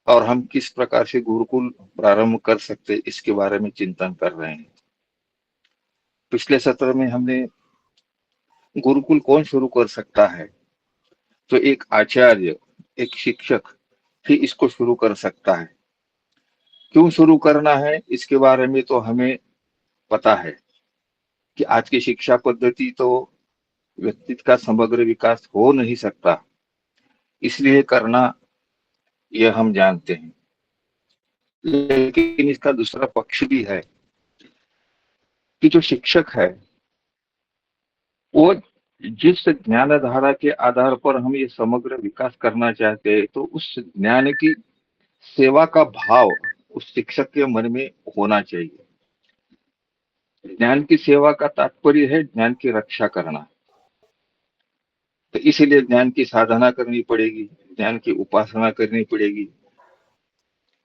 और हम किस प्रकार से गुरुकुल प्रारंभ कर सकते इसके बारे में चिंतन कर रहे हैं। पिछले सत्र में हमने गुरुकुल कौन शुरू कर सकता है, तो एक आचार्य, एक शिक्षक ही इसको शुरू कर सकता है। क्यों शुरू करना है इसके बारे में तो हमें पता है कि आज की शिक्षा पद्धति तो व्यक्ति का समग्र विकास हो नहीं सकता, इसलिए करना यह हम जानते हैं। लेकिन इसका दूसरा पक्ष भी है कि जो शिक्षक है वो जिस ज्ञान धारा के आधार पर हम ये समग्र विकास करना चाहते हैं, तो उस ज्ञान की सेवा का भाव उस शिक्षक के मन में होना चाहिए। ज्ञान की सेवा का तात्पर्य है ज्ञान की रक्षा करना। तो इसीलिए ज्ञान की साधना करनी पड़ेगी, ज्ञान की उपासना करनी पड़ेगी,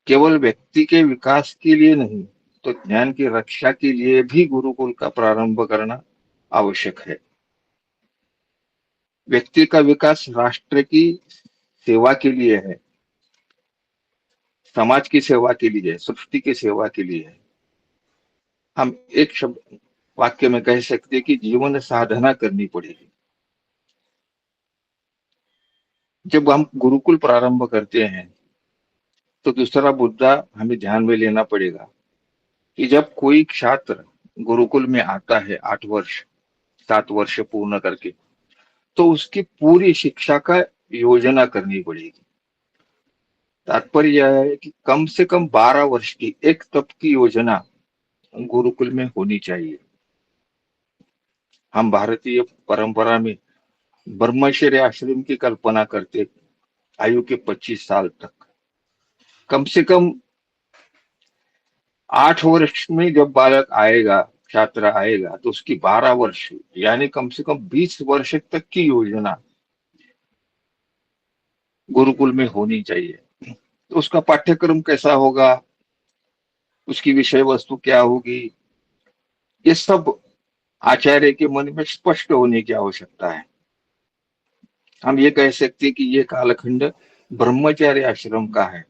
केवल व्यक्ति के विकास के लिए नहीं, तो ज्ञान की रक्षा के लिए भी गुरुकुल का प्रारंभ करना आवश्यक है। व्यक्ति का विकास राष्ट्र की सेवा के लिए है, समाज की सेवा के लिए, सृष्टि की सेवा के लिए है। हम एक शब्द वाक्य में कह सकते हैं कि जीवन साधना करनी पड़ेगी। जब हम गुरुकुल प्रारंभ करते हैं तो दूसरा मुद्दा हमें ध्यान में लेना पड़ेगा कि जब कोई छात्र गुरुकुल में आता है 8 वर्ष 7 वर्ष पूर्ण करके, तो उसकी पूरी शिक्षा का योजना करनी पड़ेगी। तात्पर्य यह है कि कम से कम 12 वर्ष की एक तप की योजना गुरुकुल में होनी चाहिए। हम भारतीय परंपरा में ब्रह्मचर्य आश्रम की कल्पना करते, आयु के 25 साल तक। कम से कम 8 वर्ष में जब बालक आएगा, छात्र आएगा, तो उसकी 12 वर्ष यानी कम से कम 20 वर्ष तक की योजना गुरुकुल में होनी चाहिए। तो उसका पाठ्यक्रम कैसा होगा, उसकी विषय वस्तु क्या होगी, ये सब आचार्य के मन में स्पष्ट होने की आवश्यकता है। हम ये कह सकते हैं कि ये कालखंड ब्रह्मचार्य आश्रम का है।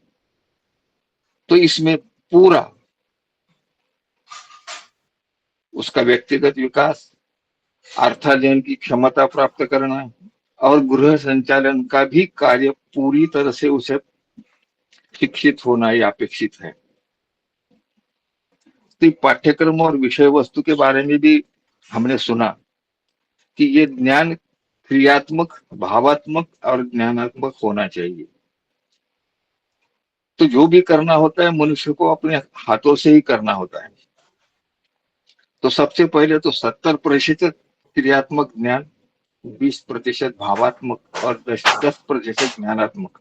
तो इसमें पूरा उसका व्यक्तिगत विकास, अर्थार्जन की क्षमता प्राप्त करना और गृह संचालन का भी कार्य पूरी तरह से उसे शिक्षित होना ही अपेक्षित है। तो पाठ्यक्रम और विषय वस्तु के बारे में भी हमने सुना कि ये ज्ञान क्रियात्मक, भावात्मक और ज्ञानात्मक होना चाहिए। तो जो भी करना होता है मनुष्य को अपने हाथों से ही करना होता है। तो सबसे पहले तो 70% क्रियात्मक ज्ञान, 20% भावात्मक और 10% ज्ञानात्मक,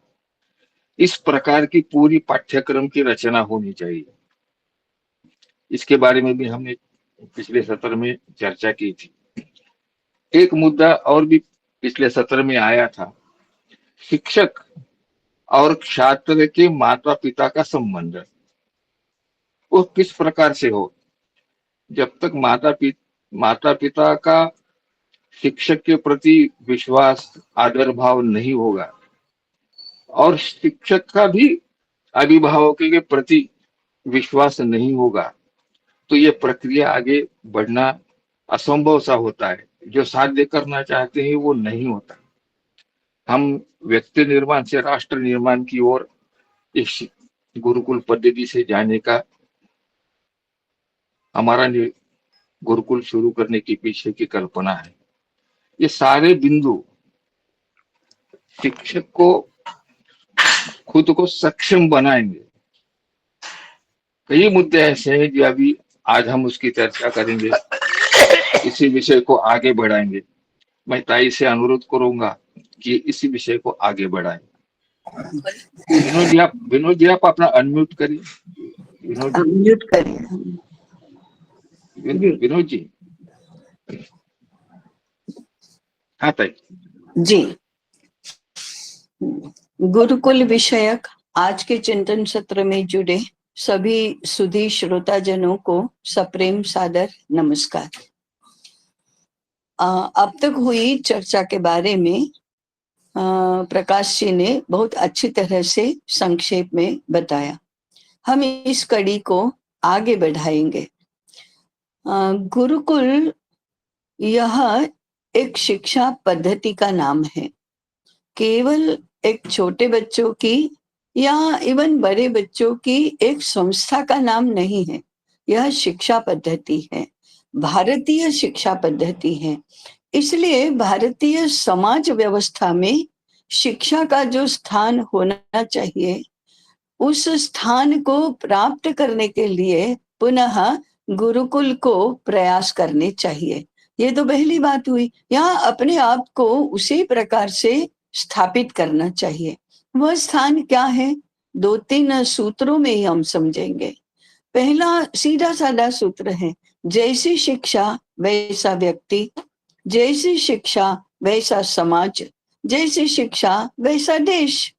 इस प्रकार की पूरी पाठ्यक्रम की रचना होनी चाहिए। इसके बारे में भी हमने पिछले सत्र में चर्चा की थी। एक मुद्दा और भी पिछले सत्र में आया था, शिक्षक और छात्र के माता पिता का संबंध वो किस प्रकार से हो। जब तक माता पिता का शिक्षक के प्रति विश्वास, आदर भाव नहीं होगा और शिक्षक का भी अभिभावकों के प्रति विश्वास नहीं होगा, तो ये प्रक्रिया आगे बढ़ना असंभव सा होता है। जो साध्य करना चाहते हैं वो नहीं होता। हम व्यक्ति निर्माण से राष्ट्र निर्माण की ओर इस गुरुकुल पद्धति से जाने का हमारा गुरुकुल शुरू करने के पीछे की कल्पना है। ये सारे बिंदु शिक्षक को खुद को सक्षम बनाएंगे। कई मुद्दे ऐसे हैं जो अभी आज हम उसकी चर्चा करेंगे, इसी विषय को आगे बढ़ाएंगे। मैं ताई से अनुरोध करूंगा कि इसी विषय को आगे बढ़ाएं। विनोद जी आप अपना अनम्यूट करिए। अनम्यूट करिए विनोद जी। हाँ ताई जी। गुरुकुल विषयक आज के चिंतन सत्र में जुड़े सभी सुधी श्रोताजनों को सप्रेम सादर नमस्कार। अब तक हुई चर्चा के बारे में प्रकाश जी ने बहुत अच्छी तरह से संक्षेप में बताया। हम इस कड़ी को आगे बढ़ाएंगे। गुरुकुल यह एक शिक्षा पद्धति का नाम है, केवल एक छोटे बच्चों की या इवन बड़े बच्चों की एक संस्था का नाम नहीं है। यह शिक्षा पद्धति है, भारतीय शिक्षा पद्धति है। इसलिए भारतीय समाज व्यवस्था में शिक्षा का जो स्थान होना चाहिए, उस स्थान को प्राप्त करने के लिए पुनः गुरुकुल को प्रयास करने चाहिए। ये तो पहली बात हुई। यहाँ अपने आप को उसी प्रकार से स्थापित करना चाहिए। वह स्थान क्या है, 2-3 सूत्रों में ही हम समझेंगे। पहला सीधा साधा सूत्र है, जैसी शिक्षा वैसा व्यक्ति, जैसी शिक्षा वैसा समाज, जैसी शिक्षा वैसा देश।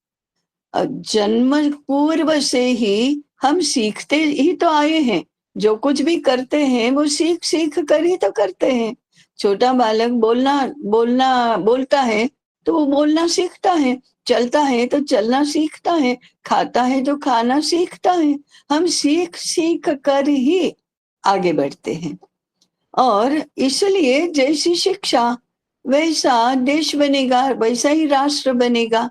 जन्म पूर्व से ही हम सीखते ही तो आए हैं। जो कुछ भी करते हैं वो सीख सीख कर ही तो करते हैं। छोटा बालक बोलता है तो वो बोलना सीखता है, चलता है तो चलना सीखता है, खाता है तो खाना सीखता है। हम सीख सीख कर ही आगे बढ़ते हैं। और इसलिए जैसी शिक्षा वैसा देश बनेगा, वैसा ही राष्ट्र बनेगा।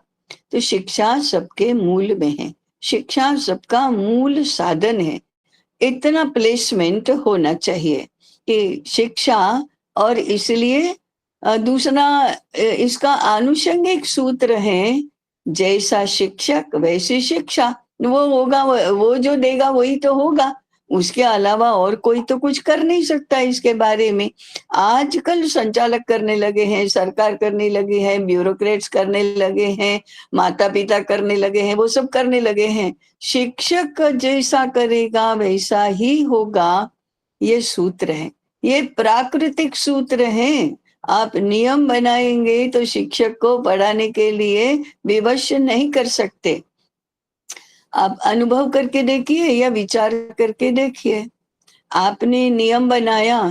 तो शिक्षा सबके मूल में है, शिक्षा सबका मूल साधन है। इतना प्लेसमेंट होना चाहिए कि शिक्षा, और इसलिए दूसरा इसका आनुषंगिक सूत्र है, जैसा शिक्षक वैसी शिक्षा। वो होगा, वो जो देगा वही तो होगा, उसके अलावा और कोई तो कुछ कर नहीं सकता इसके बारे में। आजकल संचालक करने लगे हैं, सरकार करने लगी है, ब्यूरोक्रेट्स करने लगे हैं, माता पिता करने लगे हैं, वो सब करने लगे हैं। शिक्षक जैसा करेगा वैसा ही होगा, ये सूत्र है, ये प्राकृतिक सूत्र है। आप नियम बनाएंगे तो शिक्षक को पढ़ाने के लिए विवश नहीं कर सकते। आप अनुभव करके देखिए या विचार करके देखिए। आपने नियम बनाया,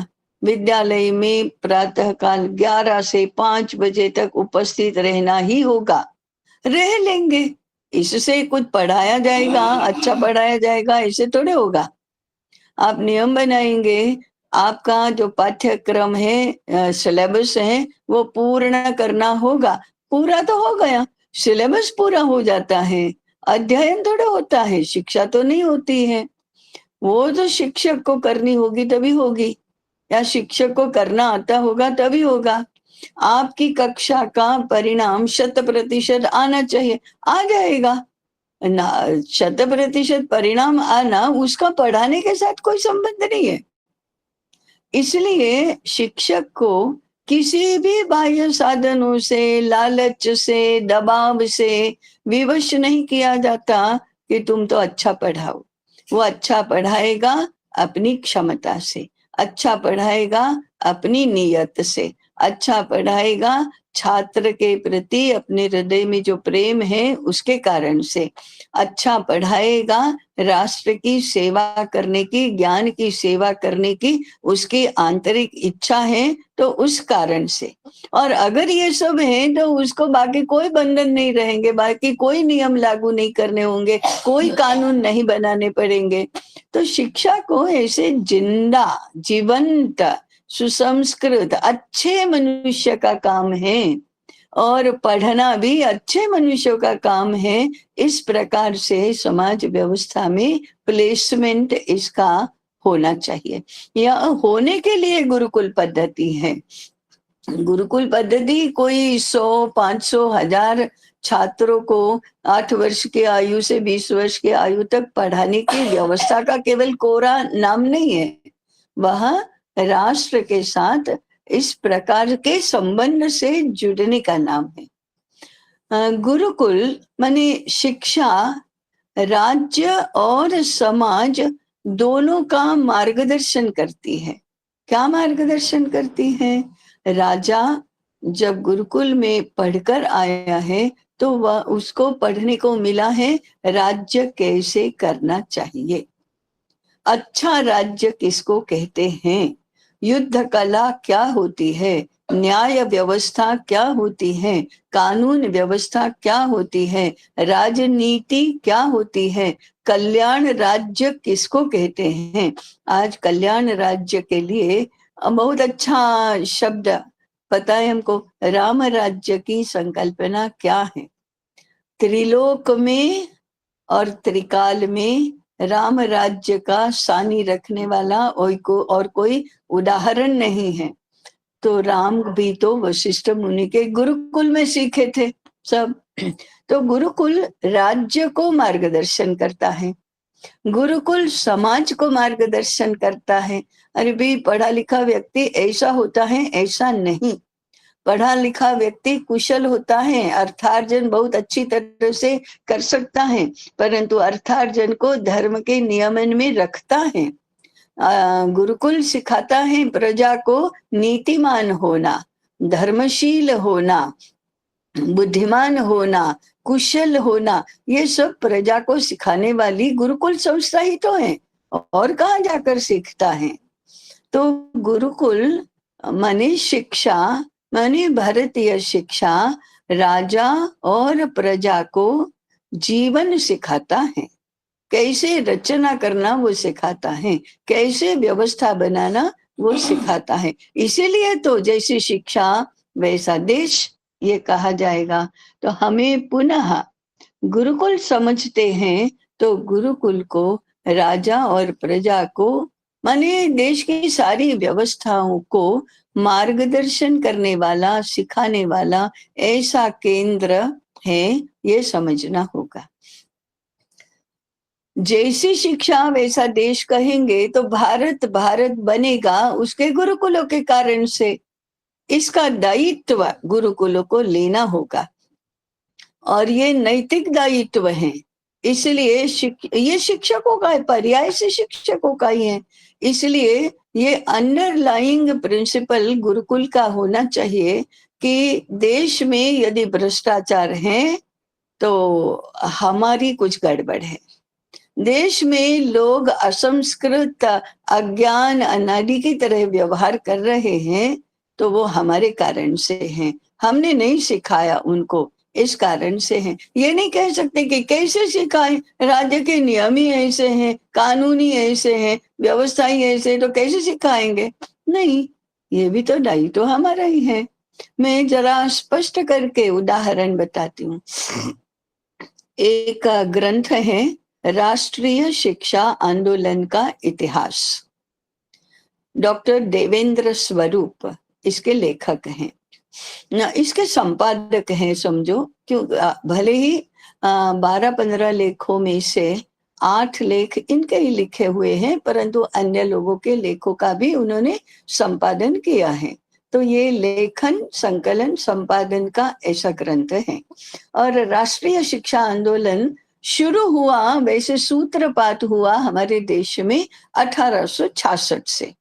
विद्यालय में प्रातःकाल 11 से 5 बजे तक उपस्थित रहना ही होगा, रह लेंगे। इससे कुछ पढ़ाया जाएगा, अच्छा पढ़ाया जाएगा, ऐसे थोड़े होगा। आप नियम बनाएंगे, आपका जो पाठ्यक्रम है, सिलेबस है, वो पूर्ण करना होगा। पूरा तो हो गया, सिलेबस पूरा हो जाता है, अध्ययन थोड़ा होता है, शिक्षा तो नहीं होती है। वो तो शिक्षक को करनी होगी तभी होगी, या शिक्षक को करना आता होगा तभी होगा। आपकी कक्षा का परिणाम 100% आना चाहिए, आ जाएगा ना। 100% परिणाम आना उसका पढ़ाने के साथ कोई संबंध नहीं है। इसलिए शिक्षक को किसी भी बाह्य साधनों से, लालच से, दबाव से विवश नहीं किया जाता कि तुम तो अच्छा पढ़ाओ। वो अच्छा पढ़ाएगा अपनी क्षमता से, अच्छा पढ़ाएगा अपनी नीयत से, अच्छा पढ़ाएगा छात्र के प्रति अपने हृदय में जो प्रेम है उसके कारण से, अच्छा पढ़ाएगा राष्ट्र की सेवा करने की, ज्ञान की सेवा करने की उसकी आंतरिक इच्छा है तो उस कारण से। और अगर ये सब है तो उसको बाकी कोई बंधन नहीं रहेंगे, बाकी कोई नियम लागू नहीं करने होंगे, कोई कानून नहीं बनाने पड़ेंगे। तो शिक्षा को ऐसे जिंदा, जीवंत, सुसंस्कृत अच्छे मनुष्य का काम है, और पढ़ना भी अच्छे मनुष्यों का काम है। इस प्रकार से समाज व्यवस्था में प्लेसमेंट इसका होना चाहिए। यह होने के लिए गुरुकुल पद्धति है। गुरुकुल पद्धति कोई 100, 500, 1000 छात्रों को 8 वर्ष की आयु से 20 वर्ष की आयु तक पढ़ाने की व्यवस्था का केवल कोरा नाम नहीं है, वह राष्ट्र के साथ इस प्रकार के संबंध से जुड़ने का नाम है। गुरुकुल माने शिक्षा राज्य और समाज दोनों का मार्गदर्शन करती है। क्या मार्गदर्शन करती है? राजा जब गुरुकुल में पढ़कर आया है तो वह उसको पढ़ने को मिला है राज्य कैसे करना चाहिए। अच्छा राज्य किसको कहते हैं, युद्ध कला क्या होती है, न्याय व्यवस्था क्या होती है, कानून व्यवस्था क्या होती है, राजनीति क्या होती है, कल्याण राज्य किसको कहते हैं। आज कल्याण राज्य के लिए बहुत अच्छा शब्द पता है हमको, राम राज्य की संकल्पना क्या है। त्रिलोक में और त्रिकाल में राम राज्य का सानी रखने वाला और कोई उदाहरण नहीं है। तो राम भी तो वशिष्ठ मुनि के गुरुकुल में सीखे थे सब। तो गुरुकुल राज्य को मार्गदर्शन करता है, गुरुकुल समाज को मार्गदर्शन करता है। अरे भी पढ़ा लिखा व्यक्ति ऐसा होता है ऐसा नहीं, पढ़ा लिखा व्यक्ति कुशल होता है, अर्थार्जन बहुत अच्छी तरह से कर सकता है, परंतु अर्थार्जन को धर्म के नियमन में रखता है। गुरुकुल सिखाता है प्रजा को नीतिमान होना, धर्मशील होना, बुद्धिमान होना, कुशल होना, ये सब प्रजा को सिखाने वाली गुरुकुल संस्था ही तो है, और कहाँ जाकर सीखता है। तो गुरुकुल माने शिक्षा, माने भारतीय शिक्षा राजा और प्रजा को जीवन सिखाता है, कैसे रचना करना वो सिखाता है, कैसे व्यवस्था बनाना वो सिखाता है। इसीलिए तो जैसी शिक्षा वैसा देश ये कहा जाएगा। तो हमें पुनः गुरुकुल समझते हैं तो गुरुकुल को राजा और प्रजा को माने देश की सारी व्यवस्थाओं को मार्गदर्शन करने वाला, सिखाने वाला ऐसा केंद्र है, ये समझना होगा। जैसी शिक्षा वैसा देश कहेंगे तो भारत भारत बनेगा उसके गुरुकुलों के कारण से। इसका दायित्व गुरुकुलों को लेना होगा और ये नैतिक दायित्व है। इसलिए ये शिक्षकों का है, पर्याय से शिक्षकों का ही है। इसलिए ये अंडरलाइंग प्रिंसिपल गुरुकुल का होना चाहिए कि देश में यदि भ्रष्टाचार है तो हमारी कुछ गड़बड़ है, देश में लोग असंस्कृत अज्ञान अनादि की तरह व्यवहार कर रहे हैं तो वो हमारे कारण से हैं, हमने नहीं सिखाया उनको, इस कारण से हैं। ये नहीं कह सकते कि कैसे सिखाएं, राज्य के नियम ही ऐसे हैं, कानून ही ऐसे हैं, व्यवस्था ही ऐसे, तो कैसे सिखाएंगे। नहीं, ये भी तो दायित्व तो हमारा ही है। मैं जरा स्पष्ट करके उदाहरण बताती हूँ। एक ग्रंथ है राष्ट्रीय शिक्षा आंदोलन का इतिहास, डॉक्टर देवेंद्र स्वरूप इसके लेखक हैं ना, इसके संपादक हैं समझो। क्यों, भले ही 12-15 लेखों में से 8 लेख इनके ही लिखे हुए हैं, परंतु अन्य लोगों के लेखों का भी उन्होंने संपादन किया है। तो ये लेखन संकलन संपादन का ऐसा ग्रंथ है। और राष्ट्रीय शिक्षा आंदोलन शुरू हुआ, वैसे सूत्रपात हुआ हमारे देश में 1866 से।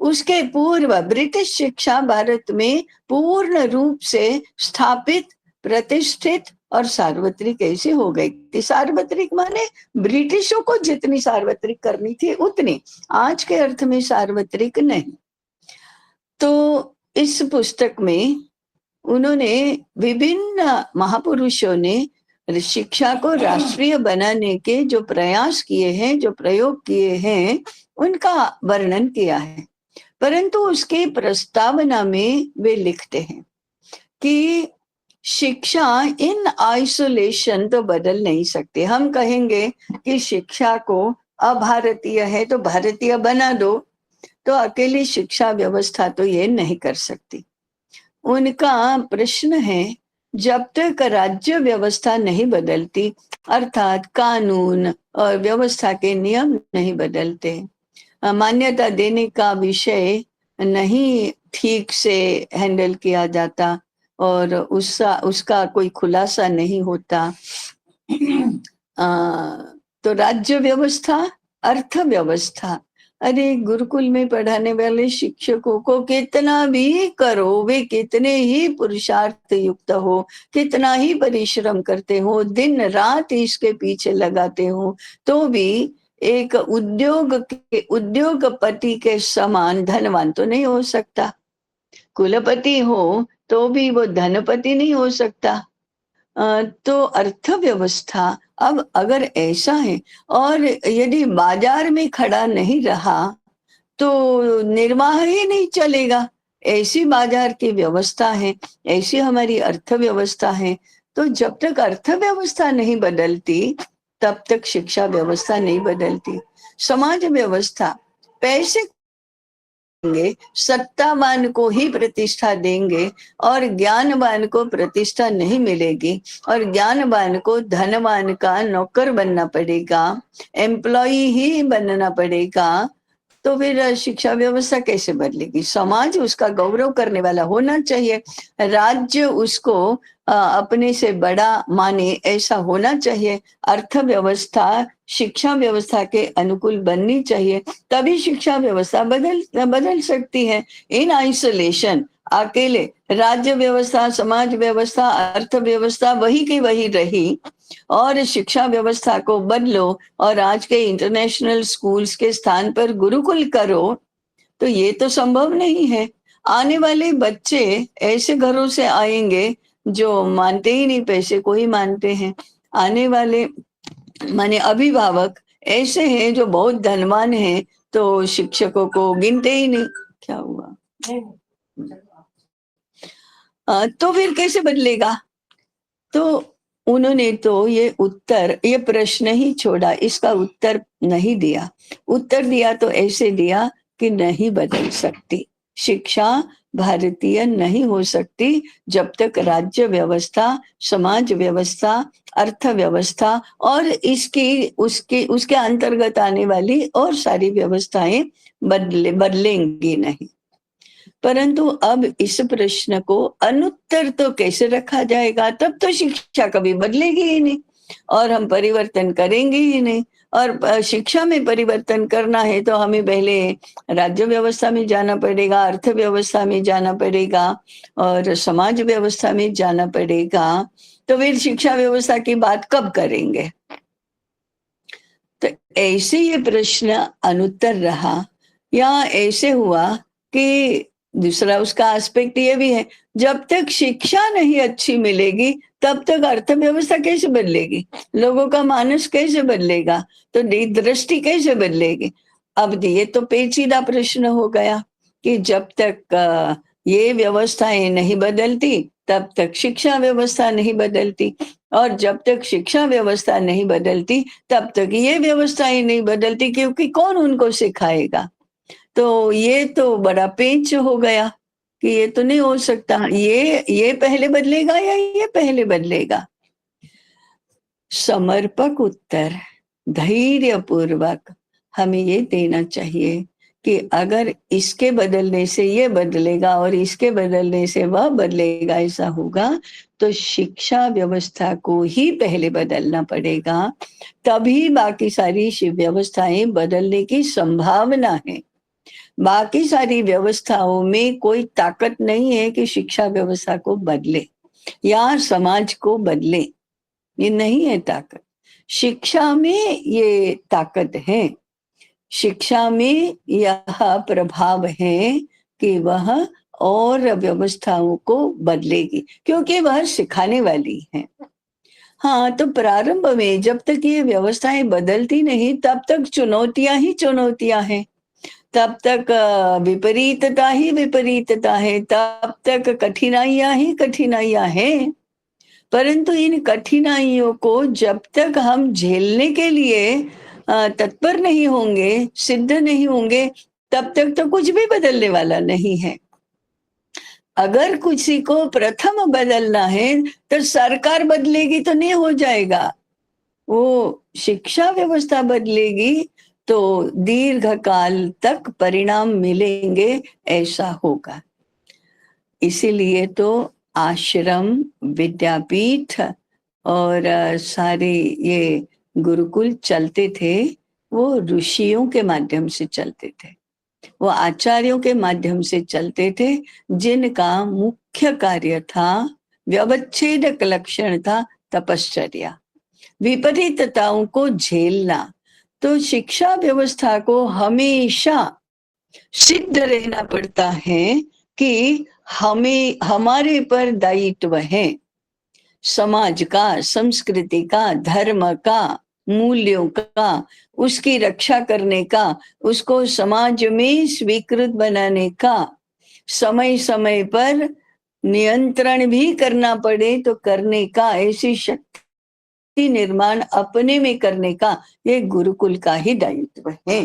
उसके पूर्व ब्रिटिश शिक्षा भारत में पूर्ण रूप से स्थापित, प्रतिष्ठित और सार्वत्रिक ऐसे हो गई थी। सार्वत्रिक माने ब्रिटिशों को जितनी सार्वत्रिक करनी थी उतनी, आज के अर्थ में सार्वत्रिक नहीं। तो इस पुस्तक में उन्होंने विभिन्न महापुरुषों ने शिक्षा को राष्ट्रीय बनाने के जो प्रयास किए हैं, जो प्रयोग किए हैं, उनका वर्णन किया है। परंतु उसके प्रस्तावना में वे लिखते हैं कि शिक्षा इन आइसोलेशन तो बदल नहीं सकते। हम कहेंगे कि शिक्षा को अभारतीय है तो भारतीय बना दो, तो अकेली शिक्षा व्यवस्था तो ये नहीं कर सकती। उनका प्रश्न है, जब तक राज्य व्यवस्था नहीं बदलती, अर्थात कानून और व्यवस्था के नियम नहीं बदलते, मान्यता देने का विषय नहीं ठीक से हैंडल किया जाता और उसका कोई खुलासा नहीं होता, तो राज्य व्यवस्था, अर्थव्यवस्था, अरे गुरुकुल में पढ़ाने वाले शिक्षकों को कितना भी करो, वे कितने ही पुरुषार्थ युक्त हो, कितना ही परिश्रम करते हो, दिन रात इसके पीछे लगाते हो, तो भी एक उद्योगपति के समान धनवान तो नहीं हो सकता। कुलपति हो तो भी वो धनपति नहीं हो सकता। तो अर्थव्यवस्था अब अगर ऐसा है, और यदि बाजार में खड़ा नहीं रहा तो निर्वाह ही नहीं चलेगा। ऐसी बाजार की व्यवस्था है, ऐसी हमारी अर्थव्यवस्था है। तो जब तक अर्थव्यवस्था नहीं बदलती तब तक शिक्षा व्यवस्था नहीं बदलती। समाज व्यवस्था पैसे देंगे, सत्तावान को ही प्रतिष्ठा देंगे और ज्ञानवान को प्रतिष्ठा नहीं मिलेगी, और ज्ञानवान को धनवान का नौकर बनना पड़ेगा, एम्प्लॉय ही बनना पड़ेगा। तो फिर शिक्षा व्यवस्था कैसे बदलेगी? समाज उसका गौरव करने वाला होना चाहिए, राज्य उसको अपने से बड़ा माने ऐसा होना चाहिए, अर्थव्यवस्था शिक्षा व्यवस्था के अनुकूल बननी चाहिए, तभी शिक्षा व्यवस्था बदल सकती है। इन आइसोलेशन अकेले राज्य व्यवस्था, समाज व्यवस्था, अर्थव्यवस्था वही की वही रही और शिक्षा व्यवस्था को बदलो और आज के इंटरनेशनल स्कूल्स के स्थान पर गुरुकुल करो, तो ये तो संभव नहीं है। आने वाले बच्चे ऐसे घरों से आएंगे जो मानते ही नहीं, पैसे को ही मानते हैं। आने वाले माने अभिभावक ऐसे हैं जो बहुत धनवान हैं, तो शिक्षकों को गिनते ही नहीं। क्या हुआ? तो फिर कैसे बदलेगा? तो उन्होंने तो ये प्रश्न ही छोड़ा, इसका उत्तर नहीं दिया। उत्तर दिया तो ऐसे दिया कि नहीं बदल सकती शिक्षा, भारतीय नहीं हो सकती जब तक राज्य व्यवस्था, समाज व्यवस्था, अर्थव्यवस्था और उसके अंतर्गत आने वाली और सारी व्यवस्थाएं बदलेंगी नहीं। परंतु अब इस प्रश्न को अनुत्तर तो कैसे रखा जाएगा? तब तो शिक्षा कभी बदलेगी ही नहीं और हम परिवर्तन करेंगे ही नहीं। और शिक्षा में परिवर्तन करना है तो हमें पहले राज्य व्यवस्था में जाना पड़ेगा, अर्थव्यवस्था में जाना पड़ेगा और समाज व्यवस्था में जाना पड़ेगा। तो फिर शिक्षा व्यवस्था की बात कब करेंगे? तो ऐसे ये प्रश्न अनुत्तर रहा, या ऐसे हुआ कि दूसरा उसका एस्पेक्ट ये भी है, जब तक शिक्षा नहीं अच्छी मिलेगी तब तक अर्थव्यवस्था कैसे बदलेगी, लोगों का मानस कैसे बदलेगा, तो दृष्टि कैसे बदलेगी? अब ये तो पेचीदा प्रश्न हो गया कि जब तक ये व्यवस्थाएं नहीं बदलती तब तक शिक्षा व्यवस्था नहीं बदलती, और जब तक शिक्षा व्यवस्था नहीं बदलती तब तक ये व्यवस्थाएं नहीं बदलती, क्योंकि कौन उनको सिखाएगा? तो ये तो बड़ा पेच हो गया कि ये तो नहीं हो सकता, ये पहले बदलेगा या ये पहले बदलेगा। समर्पक उत्तर धैर्य पूर्वक हमें ये देना चाहिए कि अगर इसके बदलने से ये बदलेगा और इसके बदलने से वह बदलेगा, ऐसा होगा तो शिक्षा व्यवस्था को ही पहले बदलना पड़ेगा, तभी बाकी सारी व्यवस्थाएं बदलने की संभावना है। बाकी सारी व्यवस्थाओं में कोई ताकत नहीं है कि शिक्षा व्यवस्था को बदले या समाज को बदले, ये नहीं है ताकत। शिक्षा में ये ताकत है, शिक्षा में यह प्रभाव है कि वह और व्यवस्थाओं को बदलेगी, क्योंकि वह सिखाने वाली है। हाँ, तो प्रारंभ में जब तक ये व्यवस्थाएं बदलती नहीं तब तक चुनौतियां ही चुनौतियां हैं, तब तक विपरीतता ही विपरीतता है, तब तक कठिनाइयां ही कठिनाइयां हैं। परंतु इन कठिनाइयों को जब तक हम झेलने के लिए तत्पर नहीं होंगे, सिद्ध नहीं होंगे, तब तक तो कुछ भी बदलने वाला नहीं है। अगर किसी को प्रथम बदलना है तो सरकार बदलेगी तो नहीं हो जाएगा, वो शिक्षा व्यवस्था बदलेगी तो दीर्घ काल तक परिणाम मिलेंगे, ऐसा होगा। इसीलिए तो आश्रम, विद्यापीठ और सारे ये गुरुकुल चलते थे, वो ऋषियों के माध्यम से चलते थे, वो आचार्यों के माध्यम से चलते थे, जिनका मुख्य कार्य था, व्यवच्छेदक लक्षण था तपश्चर्या, विपरीतताओं को झेलना। तो शिक्षा व्यवस्था को हमेशा सिद्ध रहना पड़ता है कि हमें हमारे पर दायित्व है समाज का, संस्कृति का, धर्म का, मूल्यों का, उसकी रक्षा करने का, उसको समाज में स्वीकृत बनाने का, समय समय पर नियंत्रण भी करना पड़े तो करने का, ऐसी शक्ति निर्माण अपने में करने का ये गुरुकुल का ही दायित्व है।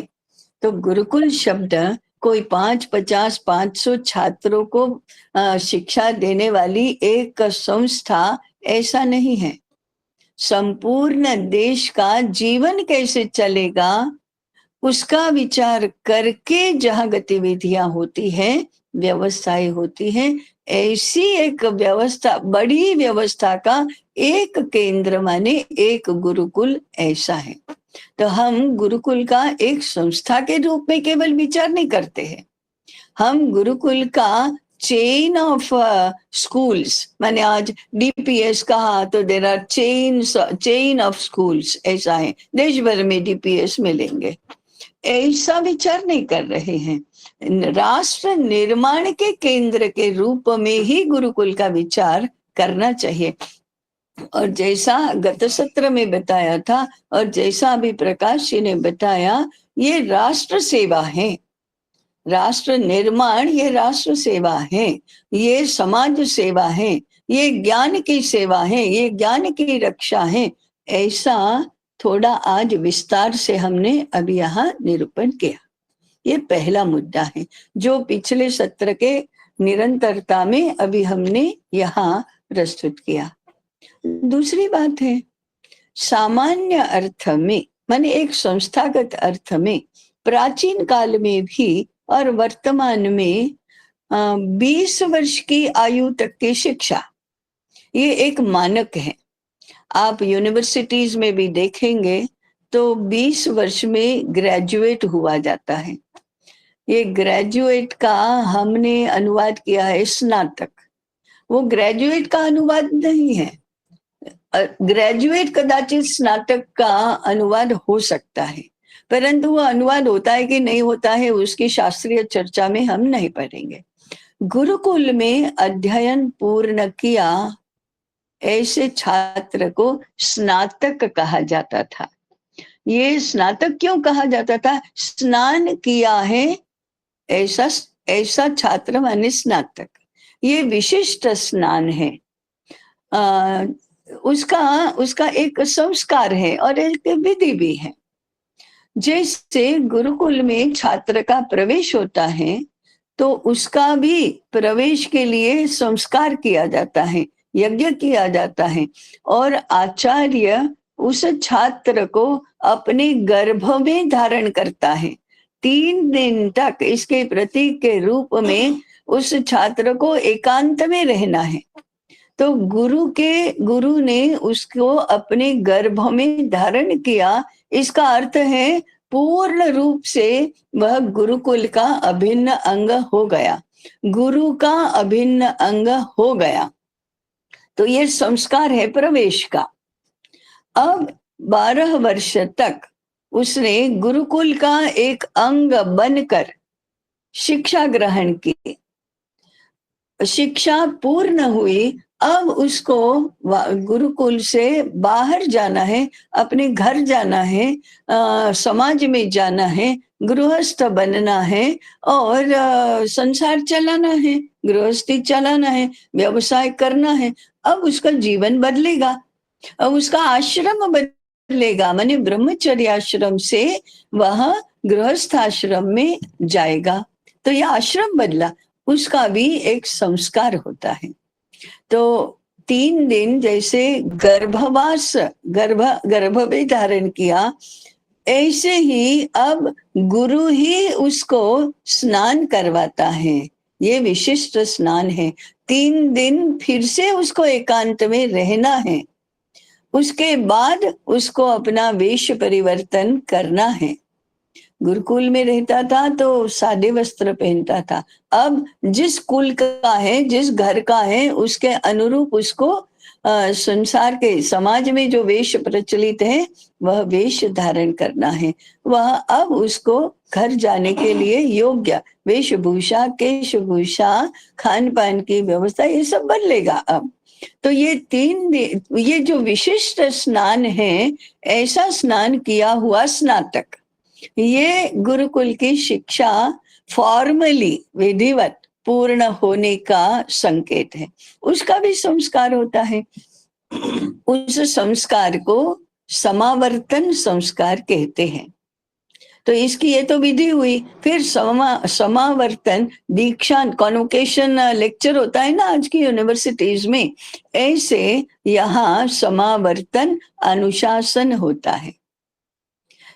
तो गुरुकुल शब्द कोई 550 500 छात्रों को शिक्षा देने वाली एक संस्था ऐसा नहीं है। संपूर्ण देश का जीवन कैसे चलेगा उसका विचार करके जहाँ गतिविधियां होती हैं, व्यवस्थाएं होती हैं, ऐसी एक व्यवस्था, बड़ी व्यवस्था का एक केंद्र माने एक गुरुकुल ऐसा है। तो हम गुरुकुल का एक संस्था के रूप में केवल विचार नहीं करते हैं, हम गुरुकुल का चेन ऑफ स्कूल्स, माने आज डीपीएस कहा तो there are chain of schools, ऐसा है, देश भर में डीपीएस मिलेंगे, ऐसा विचार नहीं कर रहे हैं। राष्ट्र निर्माण के केंद्र के रूप में ही गुरुकुल का विचार करना चाहिए। और जैसा गत सत्र में बताया था और जैसा अभी प्रकाश जी ने बताया, ये राष्ट्र सेवा है, राष्ट्र निर्माण ये राष्ट्र सेवा है, ये समाज सेवा है, ये ज्ञान की सेवा है, ये ज्ञान की रक्षा है, ऐसा थोड़ा आज विस्तार से हमने अभी यहाँ निरूपण किया। ये पहला मुद्दा है जो पिछले सत्र के निरंतरता में अभी हमने यहाँ प्रस्तुत किया। दूसरी बात है, सामान्य अर्थ में माने एक संस्थागत अर्थ में प्राचीन काल में भी और वर्तमान में 20 वर्ष की आयु तक की शिक्षा ये एक मानक है। आप यूनिवर्सिटीज में भी देखेंगे तो 20 वर्ष में ग्रेजुएट हुआ जाता है। ये ग्रेजुएट का हमने अनुवाद किया है स्नातक, वो ग्रेजुएट का अनुवाद नहीं है। ग्रेजुएट कदाचित स्नातक का अनुवाद हो सकता है, परंतु वो अनुवाद होता है कि नहीं होता है उसकी शास्त्रीय चर्चा में हम नहीं पढ़ेंगे। गुरुकुल में अध्ययन पूर्ण किया ऐसे छात्र को स्नातक कहा जाता था। ये स्नातक क्यों कहा जाता था? स्नान किया है ऐसा छात्र माने स्नातक, ये विशिष्ट स्नान है, उसका एक संस्कार है और एक विधि भी है। जैसे गुरुकुल में छात्र का प्रवेश होता है तो उसका भी प्रवेश के लिए संस्कार किया जाता है, यज्ञ किया जाता है, और आचार्य उस छात्र को अपने गर्भ में धारण करता है। 3 दिन तक इसके प्रतीक के रूप में उस छात्र को एकांत में रहना है। तो गुरु ने उसको अपने गर्भ में धारण किया, इसका अर्थ है पूर्ण रूप से वह गुरुकुल का अभिन्न अंग हो गया, गुरु का अभिन्न अंग हो गया। तो ये संस्कार है प्रवेश का। अब 12 वर्ष तक उसने गुरुकुल का एक अंग बनकर शिक्षा ग्रहण की, शिक्षा पूर्ण हुई। अब उसको गुरुकुल से बाहर जाना है, अपने घर जाना है, समाज में जाना है, गृहस्थ बनना है और संसार चलाना है, गृहस्थी चलाना है, व्यवसाय करना है। अब उसका जीवन बदलेगा, अब उसका आश्रम बदलेगा, माने ब्रह्मचर्य आश्रम से वह गृहस्थ आश्रम में जाएगा। तो यह आश्रम बदला, उसका भी एक संस्कार होता है। तो 3 दिन जैसे गर्भवास, गर्भ में धारण किया, ऐसे ही अब गुरु ही उसको स्नान करवाता है। ये विशिष्ट स्नान है। 3 दिन फिर से उसको एकांत में रहना है, उसके बाद उसको अपना वेश परिवर्तन करना है। गुरुकुल में रहता था तो सादे वस्त्र पहनता था, अब जिस कुल का है, जिस घर का है, उसके अनुरूप उसको संसार के समाज में जो वेश प्रचलित है वह वेश धारण करना है। वह अब उसको घर जाने के लिए योग्य वेशभूषा, केशभूषा, खान पान की व्यवस्था ये सब बदलेगा अब। तो ये ये जो विशिष्ट स्नान है, ऐसा स्नान किया हुआ स्नातक, ये गुरुकुल की शिक्षा फॉर्मली विधिवत पूर्ण होने का संकेत है। उसका भी संस्कार होता है। उस संस्कार को समावर्तन संस्कार कहते हैं। तो इसकी ये तो विधि हुई। फिर समावर्तन, दीक्षांत, कॉन्वोकेशन लेक्चर होता है ना आज की यूनिवर्सिटीज में, ऐसे यहाँ समावर्तन अनुशासन होता है।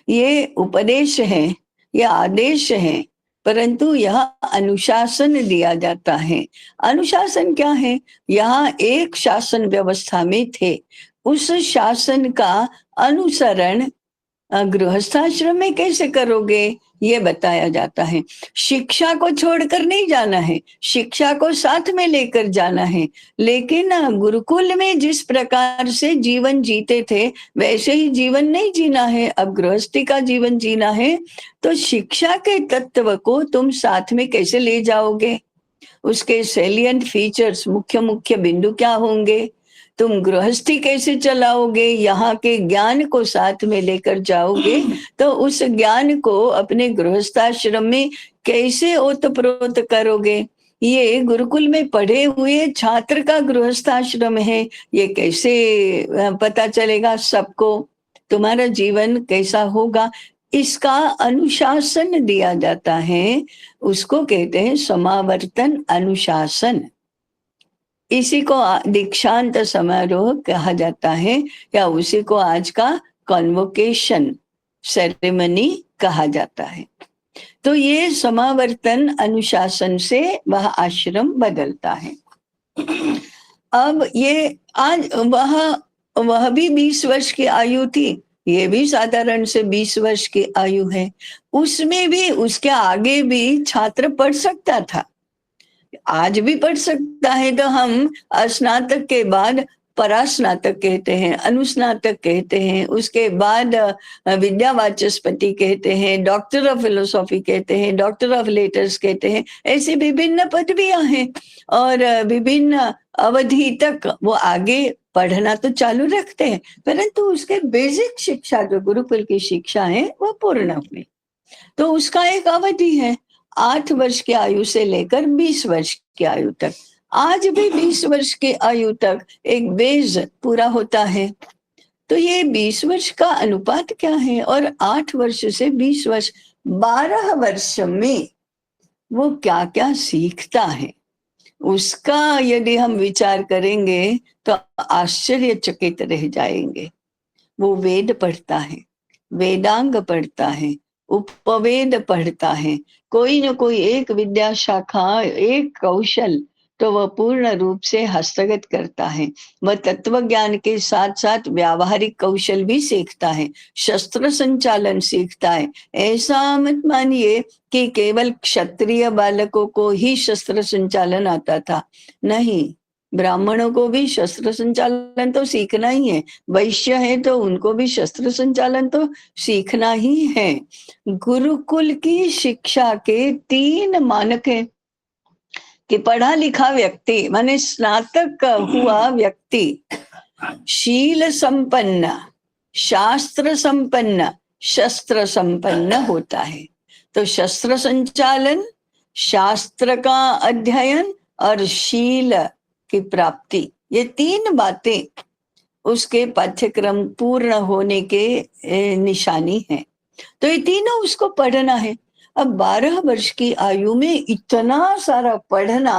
ये उपदेश है, ये आदेश है, परंतु यह अनुशासन दिया जाता है। अनुशासन क्या है? यहाँ एक शासन व्यवस्था में थे, उस शासन का अनुसरण गृहस्थाश्रम में कैसे करोगे ये बताया जाता है। शिक्षा को छोड़कर नहीं जाना है, शिक्षा को साथ में लेकर जाना है, लेकिन गुरुकुल में जिस प्रकार से जीवन जीते थे वैसे ही जीवन नहीं जीना है। अब गृहस्थी का जीवन जीना है, तो शिक्षा के तत्व को तुम साथ में कैसे ले जाओगे? उसके सैलिएंट फीचर्स, मुख्य मुख्य बिंदु क्या होंगे? तुम गृहस्थी कैसे चलाओगे? यहाँ के ज्ञान को साथ में लेकर जाओगे तो उस ज्ञान को अपने गृहस्थाश्रम में कैसे ओतप्रोत करोगे? ये गुरुकुल में पढ़े हुए छात्र का गृहस्थाश्रम है, ये कैसे पता चलेगा सबको? तुम्हारा जीवन कैसा होगा, इसका अनुशासन दिया जाता है। उसको कहते हैं समावर्तन अनुशासन। इसी को दीक्षांत समारोह कहा जाता है, या उसी को आज का कॉन्वोकेशन सेरेमनी कहा जाता है। तो ये समावर्तन अनुशासन से वह आश्रम बदलता है। अब ये आज वह भी 20 वर्ष की आयु थी, ये भी साधारण से 20 वर्ष की आयु है। उसमें भी, उसके आगे भी छात्र पढ़ सकता था, आज भी पढ़ सकता है। तो हम स्नातक के बाद परास्नातक कहते हैं, अनुस्नातक कहते हैं, उसके बाद विद्यावाचस्पति कहते हैं, डॉक्टर ऑफ फिलोसॉफी कहते हैं, डॉक्टर ऑफ लेटर्स कहते हैं। ऐसी विभिन्न पदवियां हैं और विभिन्न अवधि तक वो आगे पढ़ना तो चालू रखते हैं, परंतु उसके बेसिक शिक्षा जो गुरुकुल की शिक्षा है वो पूर्ण हुई। तो उसका एक अवधि है 8 वर्ष की आयु से लेकर 20 वर्ष की आयु तक। आज भी 20 वर्ष की आयु तक एक बेज पूरा होता है। तो ये 20 वर्ष का अनुपात क्या है? और 8 वर्ष से 20 वर्ष, 12 वर्ष में वो क्या क्या सीखता है, उसका यदि हम विचार करेंगे तो आश्चर्यचकित रह जाएंगे। वो वेद पढ़ता है, वेदांग पढ़ता है, उपवेद पढ़ता है, कोई न कोई एक विद्या शाखा, एक कौशल तो वह पूर्ण रूप से हस्तगत करता है। वह तत्व ज्ञान के साथ साथ व्यावहारिक कौशल भी सीखता है, शस्त्र संचालन सीखता है। ऐसा मत मानिए कि केवल क्षत्रिय बालकों को ही शस्त्र संचालन आता था, नहीं, ब्राह्मणों को भी शस्त्र संचालन तो सीखना ही है, वैश्य है तो उनको भी शस्त्र संचालन तो सीखना ही है। गुरुकुल की शिक्षा के 3 मानक हैं कि पढ़ा लिखा व्यक्ति, माने स्नातक हुआ व्यक्ति शील संपन्न, शास्त्र संपन्न, शस्त्र संपन्न होता है। तो शस्त्र संचालन, शास्त्र का अध्ययन और शील की प्राप्ति, ये 3 बातें उसके पाठ्यक्रम पूर्ण होने के निशानी है। तो ये तीनों उसको पढ़ना है। अब 12 वर्ष की आयु में इतना सारा पढ़ना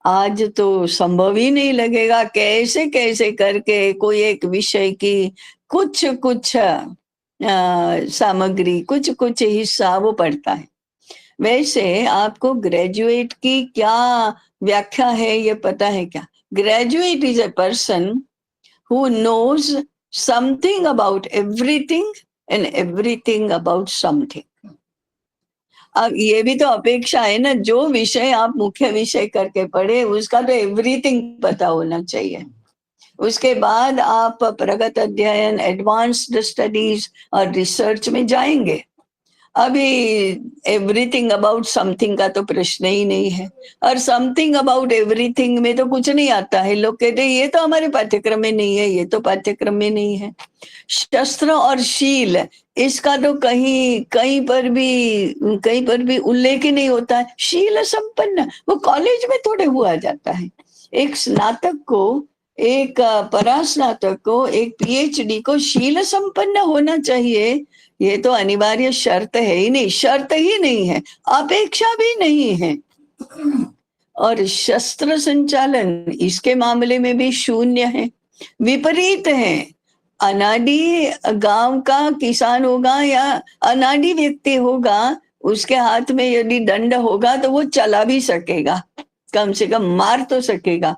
आज तो संभव ही नहीं लगेगा। कैसे कैसे करके कोई एक विषय की कुछ कुछ सामग्री, कुछ कुछ हिस्सा वो पढ़ता है। वैसे आपको ग्रेजुएट की क्या व्याख्या है ये पता है क्या? Graduate is a person who knows something about everything and everything about something. अब ये भी तो अपेक्षा है ना, जो विषय आप मुख्य विषय करके पढ़े उसका तो एवरीथिंग पता होना चाहिए। उसके बाद आप प्रगत अध्ययन, एडवांस्ड स्टडीज और रिसर्च में जाएंगे। अभी एवरीथिंग अबाउट समथिंग का तो प्रश्न ही नहीं है, और समथिंग अबाउट एवरीथिंग में तो कुछ नहीं आता है। लोग कहते हैं ये तो हमारे पाठ्यक्रम में नहीं है, ये तो पाठ्यक्रम में नहीं है। शस्त्र और शील, इसका तो कहीं पर भी उल्लेख ही नहीं होता है। शील संपन्न वो कॉलेज में थोड़े हुआ जाता है। एक स्नातक को, एक परास्नातक को, एक पीएचडी को शील संपन्न होना चाहिए, ये तो अनिवार्य शर्त है ही नहीं, शर्त ही नहीं है, अपेक्षा भी नहीं है। और शस्त्र संचालन इसके मामले में भी शून्य है, विपरीत है। अनाड़ी गांव का किसान होगा या अनाड़ी व्यक्ति होगा, उसके हाथ में यदि दंड होगा तो वो चला भी सकेगा, कम से कम मार तो सकेगा।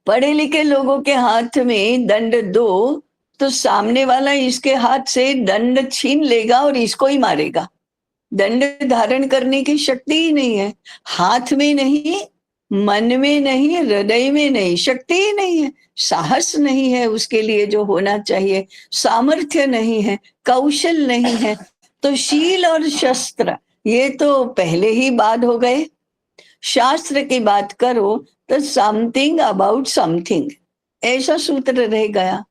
पढ़े लिखे लोगों के हाथ में दंड दो तो सामने वाला इसके हाथ से दंड छीन लेगा और इसको ही मारेगा। दंड धारण करने की शक्ति ही नहीं है, हाथ में नहीं, मन में नहीं, हृदय में नहीं, शक्ति ही नहीं है, साहस नहीं है उसके लिए जो होना चाहिए, सामर्थ्य नहीं है, कौशल नहीं है। तो शील और शस्त्र ये तो पहले ही बाद हो गए। शास्त्र की बात करो तो समथिंग अबाउट समथिंग, ऐसा सूत्र रह गया।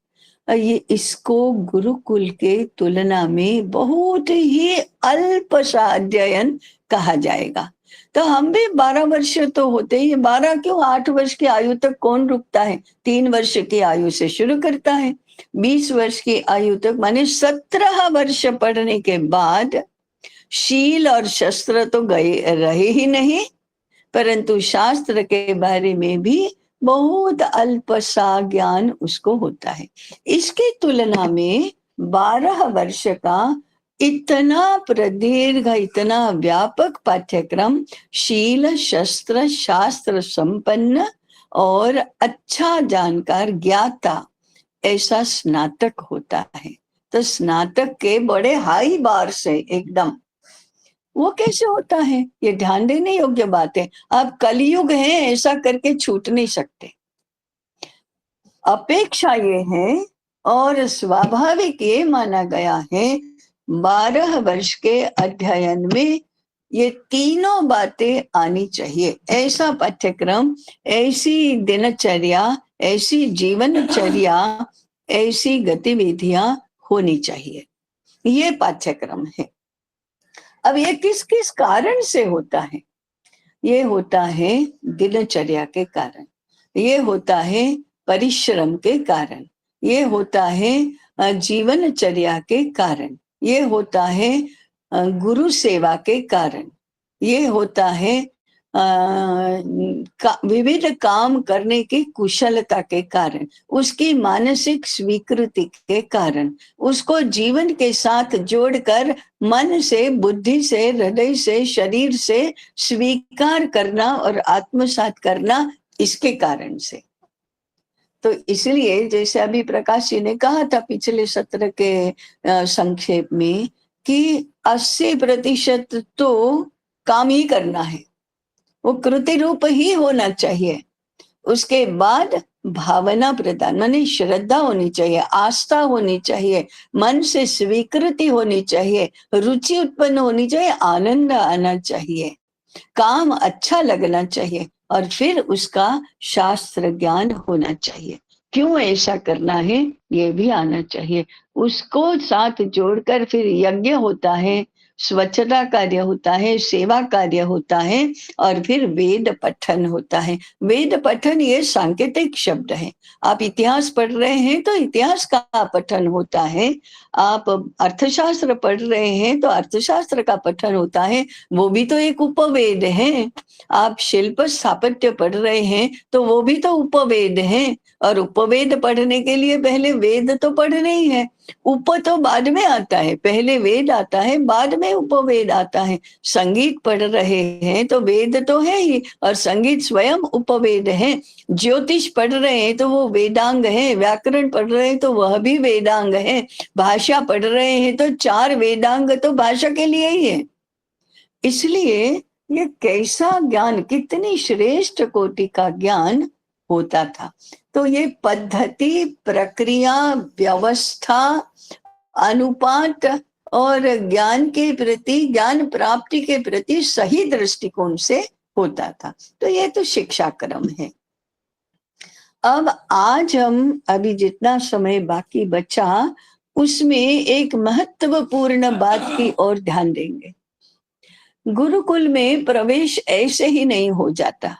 ये इसको गुरुकुल के तुलना में बहुत ही अल्प सा अध्ययन कहा जाएगा। तो हम भी 12 वर्ष तो होते ही, 12 क्यों, 8 वर्ष की आयु तक कौन रुकता है? 3 वर्ष की आयु से शुरू करता है, 20 वर्ष की आयु तक, माने 17 वर्ष पढ़ने के बाद शील और शस्त्र तो गए रहे ही नहीं, परंतु शास्त्र के बारे में भी बहुत अल्प सा ज्ञान उसको होता है। इसकी तुलना में 12 वर्ष का इतना प्रदीर्घ, इतना व्यापक पाठ्यक्रम, शील शस्त्र शास्त्र संपन्न और अच्छा जानकार ज्ञाता, ऐसा स्नातक होता है। तो स्नातक के बड़े हाई बार से एकदम, वो कैसे होता है ये ध्यान देने योग्य बात है। आप कलयुग हैं ऐसा करके छूट नहीं सकते। अपेक्षा ये है और स्वाभाविक ये माना गया है 12 वर्ष के अध्ययन में ये तीनों बातें आनी चाहिए। ऐसा पाठ्यक्रम, ऐसी दिनचर्या, ऐसी जीवनचर्या, ऐसी गतिविधियां होनी चाहिए, ये पाठ्यक्रम है। अब ये किस किस कारण से होता है? ये होता है दिनचर्या के कारण, ये होता है परिश्रम के कारण, ये होता है जीवनचर्या के कारण, ये होता है गुरु सेवा के कारण, ये होता है विविध काम करने की कुशलता के कारण, उसकी मानसिक स्वीकृति के कारण, उसको जीवन के साथ जोड़कर मन से, बुद्धि से, हृदय से, शरीर से स्वीकार करना और आत्मसात करना, इसके कारण से। तो इसलिए जैसे अभी प्रकाश जी ने कहा था पिछले सत्र के संक्षेप में कि 80% तो काम ही करना है, वो कृति रूप ही होना चाहिए। उसके बाद भावना प्रदान, माने श्रद्धा होनी चाहिए, आस्था होनी चाहिए, मन से स्वीकृति होनी चाहिए, रुचि उत्पन्न होनी चाहिए, आनंद आना चाहिए, काम अच्छा लगना चाहिए, और फिर उसका शास्त्र ज्ञान होना चाहिए। क्यों ऐसा करना है ये भी आना चाहिए। उसको साथ जोड़कर फिर यज्ञ होता है, स्वच्छता कार्य होता है, सेवा कार्य होता है, और फिर वेद पठन होता है। वेद पठन ये सांकेतिक शब्द है। आप इतिहास पढ़ रहे हैं तो इतिहास का पठन होता है, आप अर्थशास्त्र पढ़ रहे हैं तो अर्थशास्त्र का पठन होता है, वो भी तो एक उपवेद है। आप शिल्प स्थापत्य पढ़ रहे हैं तो वो भी तो उपवेद है, और उपवेद पढ़ने के लिए पहले वेद तो पढ़ने ही है। उप तो बाद में आता है, पहले वेद आता है, बाद में उपवेद आता है। संगीत पढ़ रहे हैं तो वेद तो है ही, और संगीत स्वयं उपवेद है। ज्योतिष पढ़ रहे हैं तो वो वेदांग है, व्याकरण पढ़ रहे हैं तो वह भी वेदांग है, भाषा पढ़ रहे हैं तो 4 वेदांग तो भाषा के लिए ही है। इसलिए ये कैसा ज्ञान, कितनी श्रेष्ठ कोटि का ज्ञान होता था। तो ये पद्धति, प्रक्रिया, व्यवस्था, अनुपात और ज्ञान के प्रति, ज्ञान प्राप्ति के प्रति सही दृष्टिकोण से होता था। तो ये तो शिक्षा क्रम है। अब आज हम अभी जितना समय बाकी बचा उसमें एक महत्वपूर्ण बात की ओर ध्यान देंगे। गुरुकुल में प्रवेश ऐसे ही नहीं हो जाता,